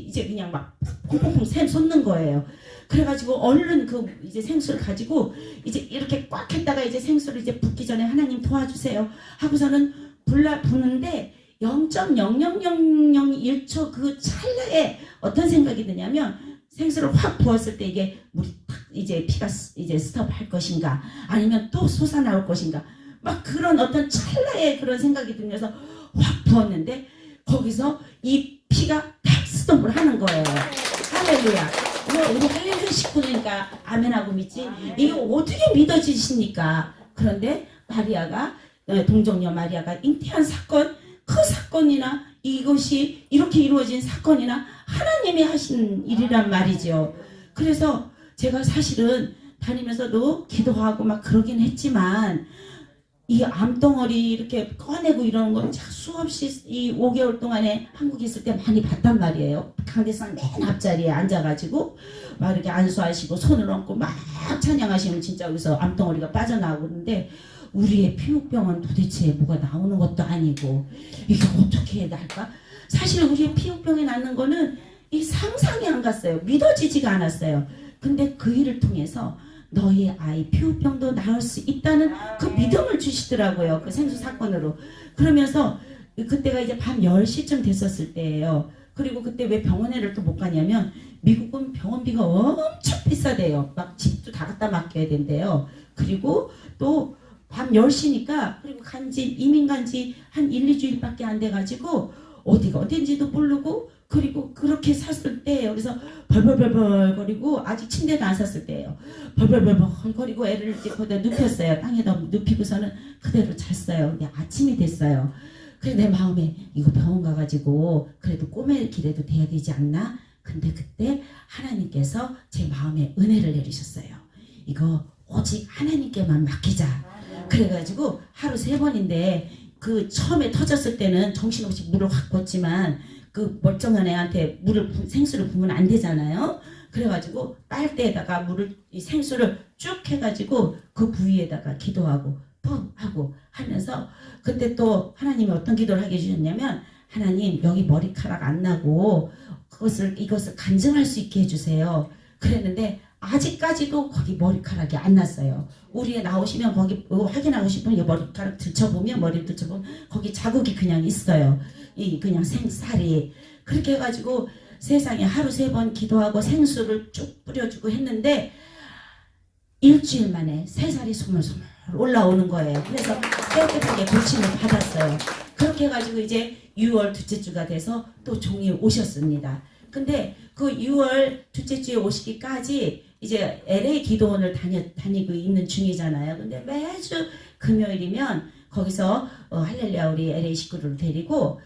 이제 그냥 막 퐁퐁퐁 샘솟는 거예요. 그래가지고 얼른 그 이제 생수를 가지고 이제 이렇게 꽉 했다가 이제 생수를 이제 붓기 전에 하나님 도와주세요 하고서는 부는데 0.00001초 그 찰나에 어떤 생각이 드냐면, 생수를 확 부었을 때 이게 물이 탁 이제 피가 이제 스톱할 것인가 아니면 또 솟아나올 것인가 막 그런 어떤 찰나의 그런 생각이 들면서 확 부었는데, 거기서 이 피가 탁 스톱을 하는 거예요. 할렐루야. 우리 할렐루야 식구니까 아멘하고 믿지. 이게 어떻게 믿어지십니까? 그런데 마리아가 동정녀 마리아가 잉태한 사건, 그 사건이나 이것이 이렇게 이루어진 사건이나 하나님이 하신 일이란 말이죠. 그래서 제가 사실은 다니면서도 기도하고 막 그러긴 했지만 이 암덩어리 이렇게 꺼내고 이러는 건 수없이 이 5개월 동안에 한국에 있을 때 많이 봤단 말이에요. 강대상 맨 앞자리에 앉아가지고 막 이렇게 안수하시고 손을 얹고 막 찬양하시면 진짜 여기서 암덩어리가 빠져나오고 그러는데 우리의 피부병은 도대체 뭐가 나오는 것도 아니고 이게 어떻게 날까? 사실 우리의 피부병이 낫는 거는 이 상상이 안 갔어요. 믿어지지가 않았어요. 근데 그 일을 통해서 너희 아이 피부병도 나을 수 있다는 그 믿음을 주시더라고요. 그 생수 사건으로. 그러면서 그때가 이제 밤 10시쯤 됐었을 때예요. 그리고 그때 왜 병원에를 또 못 가냐면 미국은 병원비가 엄청 비싸대요. 막 집도 다 갖다 맡겨야 된대요. 그리고 또 밤 10시니까 그리고 간지 이민 간지 한 1, 2주일밖에 안 돼가지고 어디가 어딘지도 모르고 그리고 그렇게 샀을 때예요. 그래서 벌벌벌벌 거리고 아직 침대도 안 샀을 때예요. 벌벌벌벌 거리고 애를 이제 거기다 눕혔어요. 땅에다 눕히고서는 그대로 잤어요. 근데 아침이 됐어요. 그래서 내 마음에 이거 병원 가가지고 그래도 꿈의 길에도 돼야 되지 않나? 근데 그때 하나님께서 제 마음에 은혜를 내리셨어요. 이거 오직 하나님께만 맡기자. 그래가지고 하루 3번인데 그 처음에 터졌을 때는 정신없이 물을 확 붓지만 그 멀쩡한 애한테 생수를 부으면 안 되잖아요. 그래가지고 빨대에다가 이 생수를 쭉 해가지고 그 부위에다가 기도하고 푹 하고 하면서 그때 또 하나님이 어떤 기도를 하게 해주셨냐면 하나님 여기 머리카락 안 나고 이것을 간증할 수 있게 해주세요. 그랬는데 아직까지도 거기 머리카락이 안 났어요. 우리 애 나오시면 거기 확인하고 싶으면 머리카락 들춰보면 머리 들춰보면 거기 자국이 그냥 있어요. 이 그냥 생살이. 그렇게 해가지고 세상에 하루 3번 기도하고 생수를 쭉 뿌려주고 했는데 일주일 만에 새살이 소물소물 올라오는 거예요. 그래서 깨끗하게 고침을 받았어요. 그렇게 해가지고 이제 6월 둘째 주가 돼서 또 종이 오셨습니다. 근데 그 6월 둘째 주에 오시기까지 이제 LA 기도원을 다니고 있는 중이잖아요. 근데 매주 금요일이면 거기서 할렐루야 우리 LA 식구를 데리고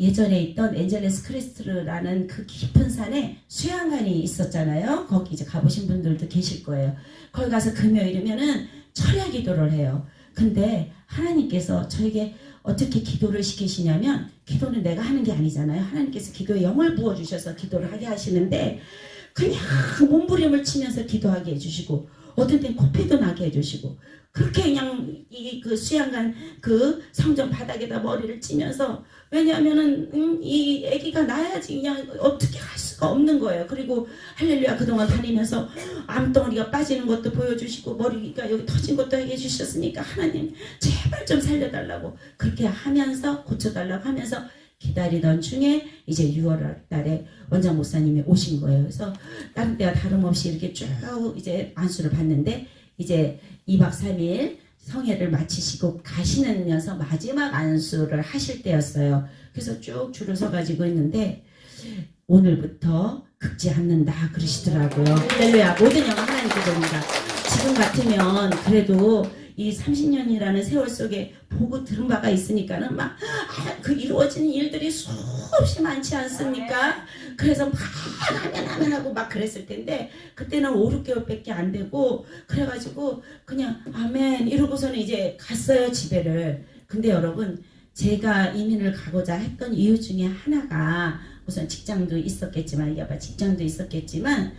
예전에 있던 엔젤레스 크리스트라는 그 깊은 산에 수양관이 있었잖아요. 거기 이제 가보신 분들도 계실 거예요. 거기 가서 금요일이면은 철야 기도를 해요. 근데 하나님께서 저에게 어떻게 기도를 시키시냐면 기도는 내가 하는 게 아니잖아요. 하나님께서 기도에 영을 부어주셔서 기도를 하게 하시는데 그냥 몸부림을 치면서 기도하게 해주시고 어떤 땐 코피도 나게 해주시고 그렇게 그냥 그 수양관 그 성전 바닥에다 머리를 찌면서 왜냐하면은 이 아기가 나야지 그냥 어떻게 할 수가 없는 거예요. 그리고 할렐루야 그동안 다니면서 암덩어리가 빠지는 것도 보여주시고 머리가 여기 터진 것도 하게 해주셨으니까 하나님 제발 좀 살려달라고 그렇게 하면서 고쳐달라고 하면서 기다리던 중에 이제 6월 달에 원장 목사님이 오신 거예요. 그래서 다른 때와 다름없이 이렇게 쭉 이제 안수를 받는데 이제 2박 3일 성회를 마치시고 가시면서 마지막 안수를 하실 때였어요. 그래서 쭉 줄을 서가지고 있는데 오늘부터 긁지 않는다 그러시더라고요. 할렐루야 모든 영광 하나님께 드립니다. 지금 같으면 그래도 이 30년이라는 세월 속에 보고 들은 바가 있으니까는 막 그 이루어지는 일들이 수없이 많지 않습니까? 그래서 막 하면 하고 막 그랬을 텐데 그때는 5, 6개월밖에 안 되고 그래가지고 그냥 아멘 이러고서는 이제 갔어요 집에를. 근데 여러분 제가 이민을 가고자 했던 이유 중에 하나가 우선 직장도 있었겠지만 이게 아마 직장도 있었겠지만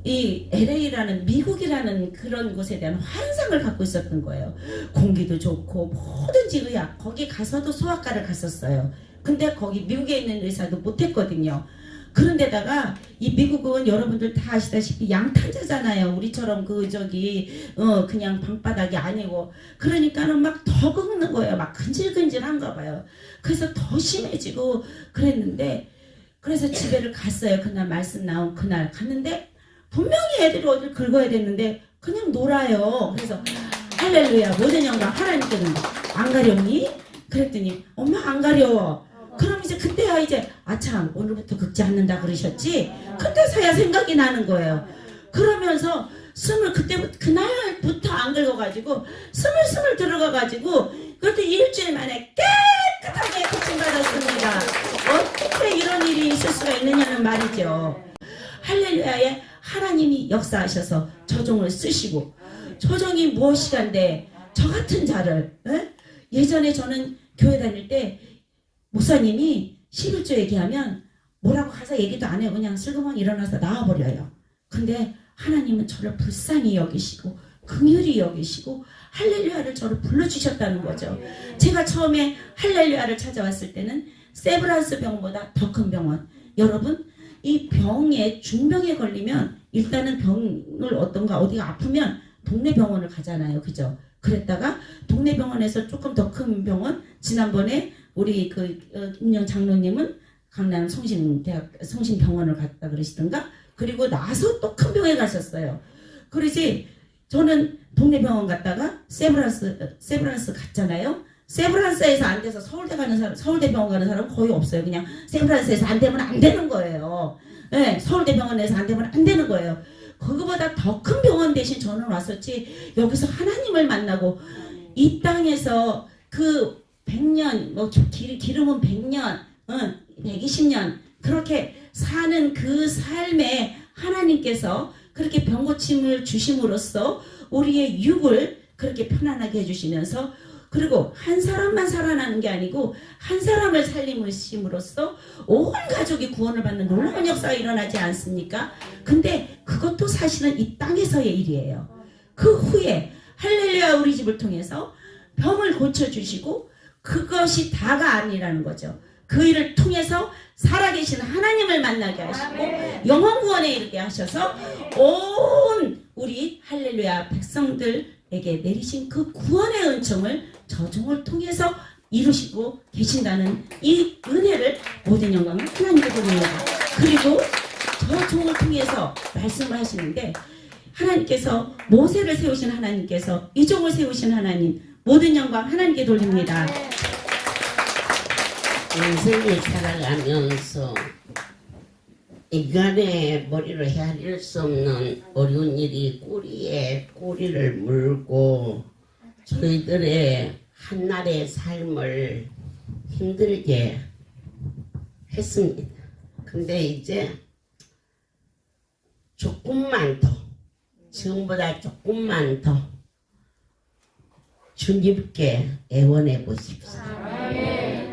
이 LA라는 미국이라는 그런 곳에 대한 환상을 갖고 있었던 거예요. 공기도 좋고 뭐든지 의학 거기 가서도 소아과를 갔었어요. 근데 거기 미국에 있는 의사도 못했거든요. 그런데다가 이 미국은 여러분들 다 아시다시피 양탄자잖아요. 우리처럼 그냥 방바닥이 아니고 그러니까는 막 더 긁는 거예요. 막 근질근질한가 봐요. 그래서 더 심해지고 그랬는데 그래서 집에를 갔어요. 그날 말씀 나온 그날 갔는데 분명히 애들이 어딜 긁어야 됐는데 그냥 놀아요. 그래서 할렐루야 모든 영광 하나님께 든다. 안 가렵니? 그랬더니 엄마 안 가려워. 그럼 이제 그때야 이제 아참 오늘부터 긁지 않는다 그러셨지. 그때서야 생각이 나는 거예요. 그러면서 그날부터 안 긁어가지고 스물스물 들어가가지고 그것도 일주일 만에 깨끗하게 고침받았습니다. 어떻게 이런 일이 있을 수가 있느냐는 말이죠. 할렐루야에 하나님이 역사하셔서 조정을 쓰시고 조정이 무엇이간데 저 같은 자를 예전에 저는 교회 다닐 때 목사님이 11조 얘기하면 뭐라고 가서 얘기도 안 해요. 그냥 슬그머니 일어나서 나와버려요. 근데 하나님은 저를 불쌍히 여기시고 긍휼히 여기시고 할렐루야를 저를 불러주셨다는 거죠. 제가 처음에 할렐루야를 찾아왔을 때는 세브란스 병보다 더 큰 병원. 여러분 이 병에 중병에 걸리면 일단은 병을 어디가 아프면 동네 병원을 가잖아요. 그죠? 그랬다가 동네 병원에서 조금 더 큰 병원 지난번에 우리 김영 장로님은 강남 성심병원을 갔다 그러시던가 그리고 나서 또 큰 병에 가셨어요. 그러지 저는 동네 병원 갔다가 세브란스 갔잖아요. 세브란스에서 안 돼서 서울대 병원 가는 사람은 거의 없어요. 그냥 세브란스에서 안 되면 안 되는 거예요. 네, 서울대 병원에서 안 되면 안 되는 거예요. 그거보다 더 큰 병원 대신 저는 왔었지 여기서 하나님을 만나고 이 땅에서 그 100년 기름은 100년 120년 그렇게 사는 그 삶에 하나님께서 그렇게 병고침을 주심으로써 우리의 육을 그렇게 편안하게 해주시면서 그리고 한 사람만 살아나는 게 아니고 한 사람을 살림으로써 온 가족이 구원을 받는 놀라운 역사가 일어나지 않습니까? 근데 그것도 사실은 이 땅에서의 일이에요. 그 후에 할렐루야 우리 집을 통해서 병을 고쳐주시고 그것이 다가 아니라는 거죠. 그 일을 통해서 살아계신 하나님을 만나게 하시고 영원 구원에 이르게 하셔서 온 우리 할렐루야 백성들에게 내리신 그 구원의 은총을 저 종을 통해서 이루시고 계신다는 이 은혜를 모든 영광을 하나님께 드립니다. 그리고 저 종을 통해서 말씀을 하시는데 하나님께서 모세를 세우신 하나님께서 이 종을 세우신 하나님 모든 영광 하나님께 돌립니다. 인생을 살아가면서 인간의 머리로 헤아릴 수 없는 어려운 일이 꼬리에 꼬리를 물고 저희들의 한날의 삶을 힘들게 했습니다. 근데 이제 조금만 더 지금보다 조금만 더 주님께 애원해 보십시오.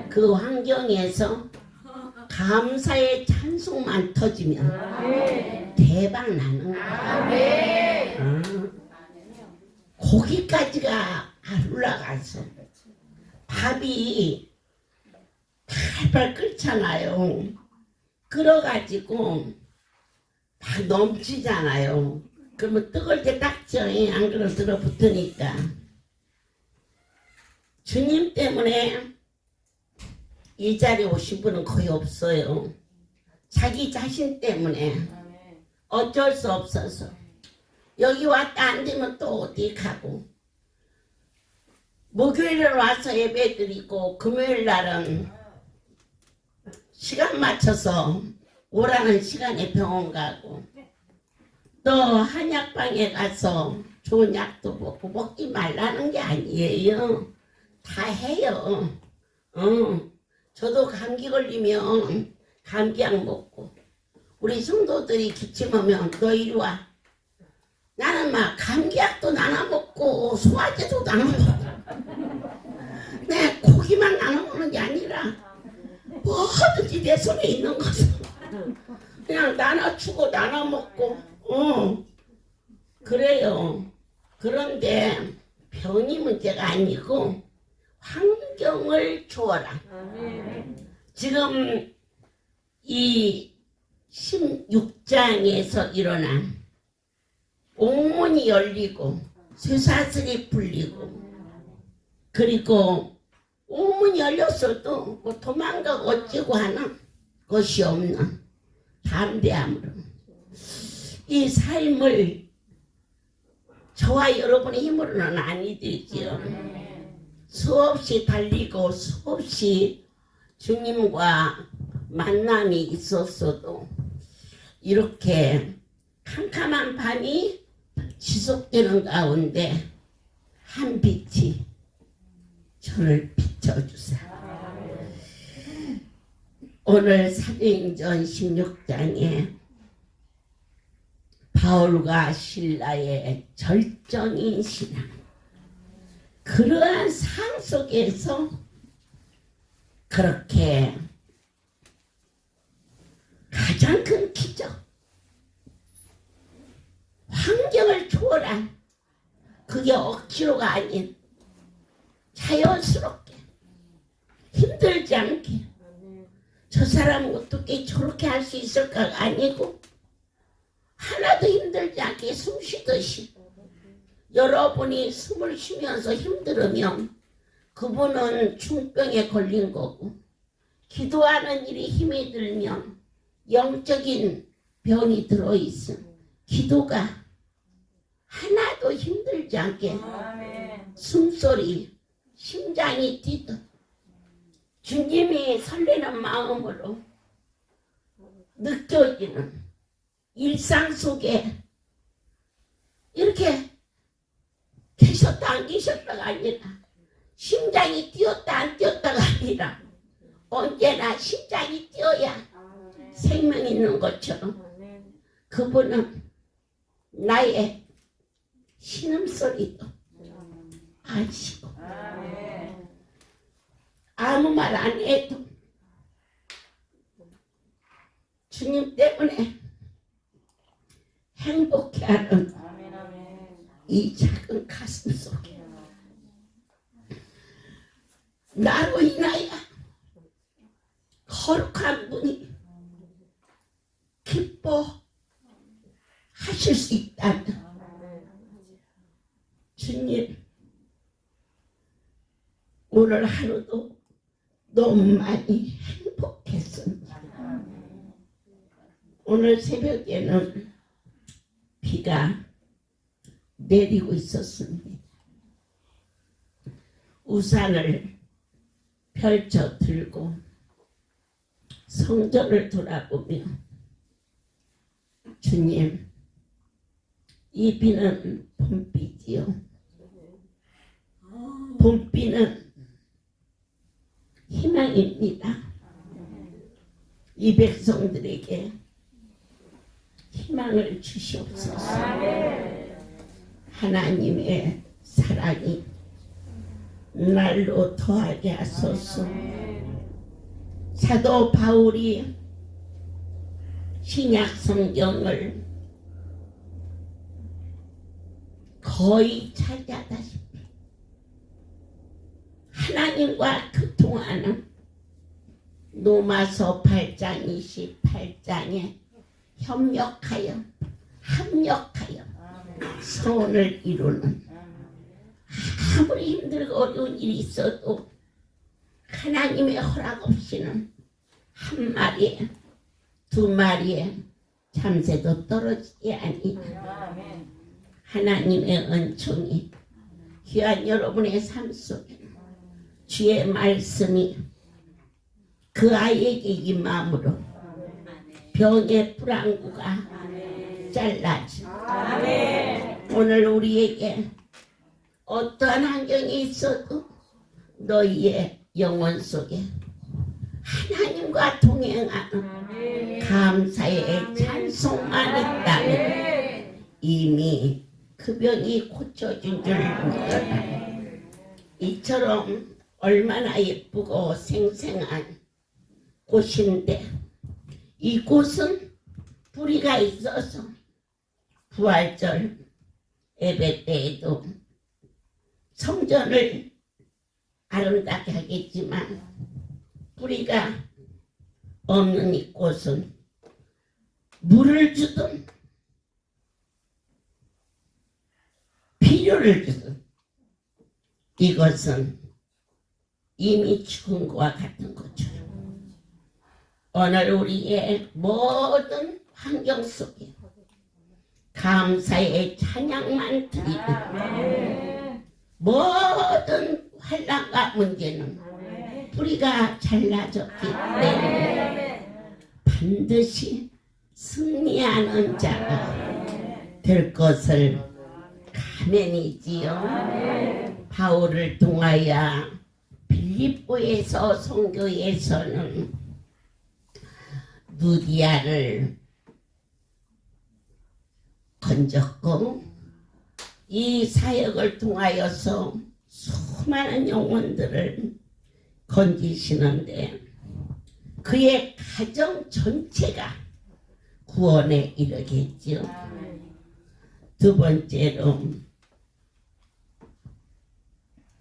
그 환경에서 감사의 찬송만 터지면 대박 나는 거야. 거기까지가 안 올라가서 밥이 팔팔 끓잖아요. 끓어가지고 다 넘치잖아요. 그러면 뜨거울 때 닦죠. 안 그러면 들어붙으니까. 주님 때문에 이 자리에 오신 분은 거의 없어요. 자기 자신 때문에 어쩔 수 없어서 여기 왔다 안 되면 또 어디 가고 목요일에 와서 예배 드리고 금요일 날은 시간 맞춰서 오라는 시간에 병원 가고 또 한약방에 가서 좋은 약도 먹고 먹지 말라는 게 아니에요. 다 해요. 저도 감기 걸리면 감기약 먹고 우리 성도들이 기침하면 너 이리 와. 나는 막 감기약도 나눠 먹고 소화제도 나눠 먹고 내 고기만 나눠 먹는 게 아니라 뭐든지 내 손에 있는 것을 그냥 나눠주고 나눠 먹고 그래요. 그런데 병이 문제가 아니고 환경을 주어라. 지금 이 16장에서 일어난 옥문이 열리고 쇠사슬이 풀리고 그리고 옥문이 열렸어도 뭐 도망가고 어찌고 하는 것이 없는 담대함으로 이 삶을 저와 여러분의 힘으로는 아니 되지요. 수없이 달리고 수없이 주님과 만남이 있었어도 이렇게 캄캄한 밤이 지속되는 가운데 한 빛이 저를 비춰주사. 오늘 사도행전 16장에 바울과 실라의 절정인 신앙 그러한 상 속에서 그렇게 가장 큰 기적, 환경을 초월한, 그게 억지로가 아닌 자연스럽게 힘들지 않게, 저 사람 어떻게 저렇게 할 수 있을까가 아니고 하나도 힘들지 않게 숨 쉬듯이, 여러분이 숨을 쉬면서 힘들으면 그분은 중병에 걸린 거고, 기도하는 일이 힘이 들면 영적인 병이 들어있음, 기도가 하나도 힘들지 않게 숨소리, 심장이 뛰듯 주님이 설레는 마음으로 느껴지는 일상 속에 이렇게 계셨다 안 계셨다가 아니라, 심장이 뛰었다 안 뛰었다가 아니라 언제나 심장이 뛰어야 생명이 있는 것처럼 그분은 나의 신음소리도 아시고 아무 말 안 해도 주님 때문에 행복해하는 이 작은 가슴 속에 나로 인하여 거룩한 분이 기뻐하실 수 있다면, 주님 오늘 하루도 너무 많이 행복했습니다. 오늘 새벽에는 비가 내리고 있었습니다. 우산을 펼쳐 들고 성전을 돌아보며, 주님, 이 비는 봄비지요. 봄비는 희망입니다. 이 백성들에게 희망을 주시옵소서. 하나님의 사랑이 날로 더하게 하소서. 사도 바울이 신약 성경을 거의 차지하다시피 하나님과 교통하는 로마서 8장 28장에 협력하여 합력하여 소원을 이루는, 아무리 힘들고 어려운 일이 있어도 하나님의 허락 없이는 한 마리에 두 마리에 참새도 떨어지지 아니, 하나님의 은총이 귀한 여러분의 삶 속에 주의 말씀이 그 아이에게 임함으로 병의 불안구가 잘라지고, 오늘 우리에게 어떠한 환경이 있어도 너희의 영혼 속에 하나님과 동행하는 감사의 찬송만 있다면 이미 그 병이 고쳐진 줄 믿어라. 이처럼 얼마나 예쁘고 생생한 곳인데, 이곳은 뿌리가 있어서 부활절 예배 때에도 성전을 아름답게 하겠지만, 뿌리가 없는 이곳은 물을 주든 비료를 주든 이것은 이미 죽은 것과 같은 것처럼, 오늘 우리의 모든 환경 속에 감사의 찬양만 드리고, 모든 환난과 문제는 뿌리가 잘라졌기 때문에 반드시 승리하는 자가 될 것을 가면이지요. 바울을 통하여 빌립보에서 선교에서는 누디아를 건졌고, 이 사역을 통하여서 수많은 영혼들을 건지시는데 그의 가정 전체가 구원에 이르겠지요. 두 번째로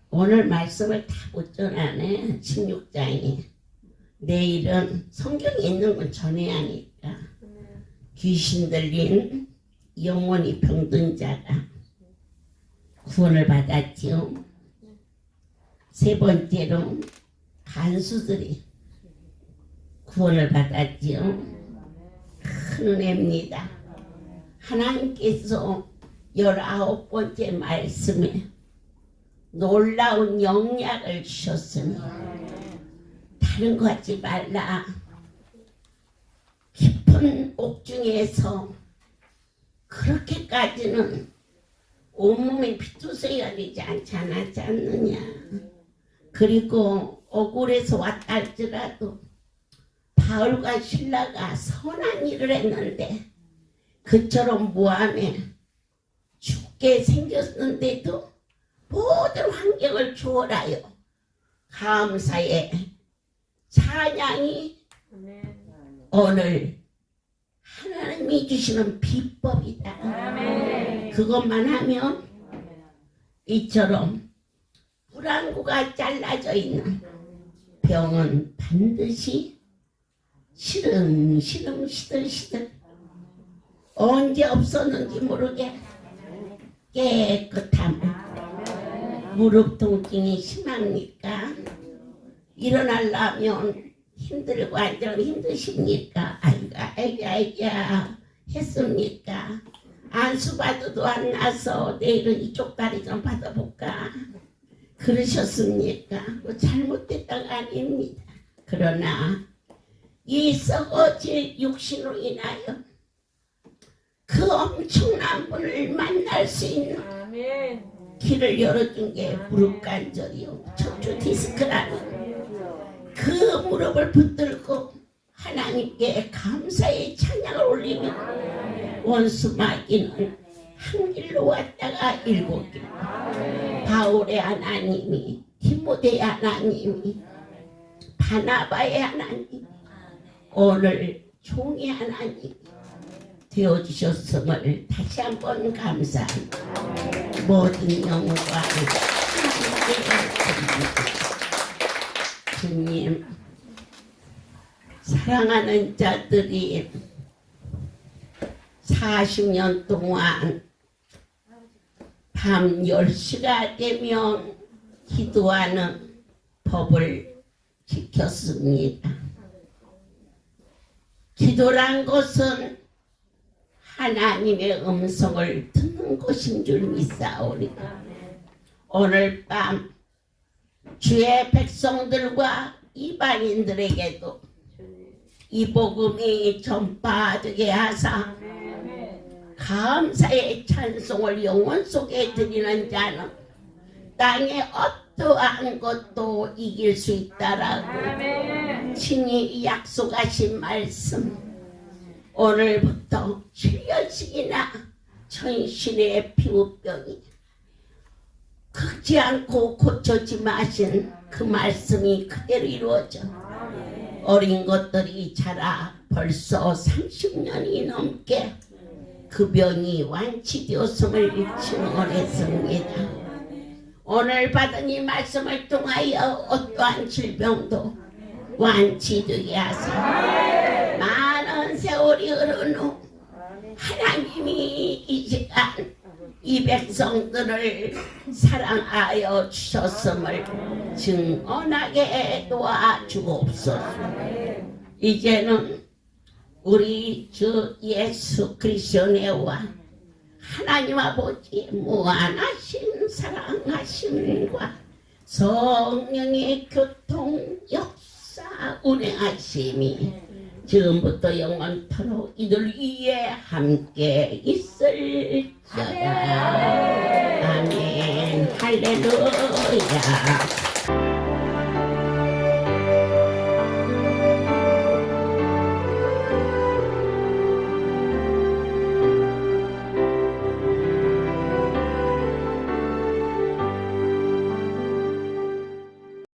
오늘 말씀을 다 못 전하네. 16장이 내일은 성경에 있는 건 전해야 하니까 귀신 들린 영혼이 병든 자가 구원을 받았지요. 세 번째로 간수들이 구원을 받았지요. 큰 은혜입니다. 하나님께서 19번째 말씀에 놀라운 영약을 주셨으니 다른 거 하지 말라. 깊은 옥중에서 그렇게까지는 온몸이 피투성이가 되지 않지 않느냐. 그리고 억울해서 왔다 할지라도 바울과 실라가 선한 일을 했는데 그처럼 모함에 죽게 생겼는데도 모든 환경을 주어라요. 감사의 찬양이 오늘 하나님이 주시는 비법이다. 그것만 하면 이처럼 불안구가 잘라져 있는 병은 반드시 시들시들 언제 없었는지 모르게 깨끗함을. 무릎 통증이 심합니까? 일어나려면 힘들고 앉으면 힘드십니까? 아이고 했습니까? 안수받아도 안 나서 내일은 이쪽 다리 좀 받아볼까? 그러셨습니까? 뭐 잘못됐다가 아닙니다. 그러나 이 썩어질 육신으로 인하여 그 엄청난 분을 만날 수 있는 길을 열어준 게 무릎 관절이요. 척추 디스크라는 그 무릎을 붙들고 하나님께 감사의 찬양을 올리며 원수 마귀는 한 길로 왔다가 7길. 바울의 하나님이, 디모데의 하나님이, 바나바의 하나님, 오늘 종의 하나님 되어주셨음을 다시 한번 감사합니다. 모든 영광 하나님께 드립니다. 주님, 사랑하는 자들이 40년 동안 밤 10시가 되면 기도하는 법을 지켰습니다. 기도란 것은 하나님의 음성을 듣는 것인 줄 믿사오리다. 오늘 밤 주의 백성들과 이방인들에게도 이 복음이 전파되게 하사 감사의 찬송을 영혼 속에 드리는 자는 땅에 어떠한 것도 이길 수 있다라고 친히 약속하신 말씀, 오늘부터 7년씩이나 천신의 피부병이 긁지 않고 고쳐지 마신 그 말씀이 그대로 이루어져 어린 것들이 자라 벌써 30년이 넘게 그 병이 완치되었음을 증언했습니다. 오늘 받은 이 말씀을 통하여 어떠한 질병도 완치되게 하사 많은 세월이 흐른 후 하나님이 이 시간 이 백성들을 사랑하여 주셨음을 증언하게 도와주옵소서. 이제는 우리 주 예수 그리스도의 은혜와 하나님 아버지 무한하신 사랑하심과 성령의 교통 역사 운행하심이 지금부터 영원토록 이들 위에 함께 있을지어다. 아멘. 할렐루야.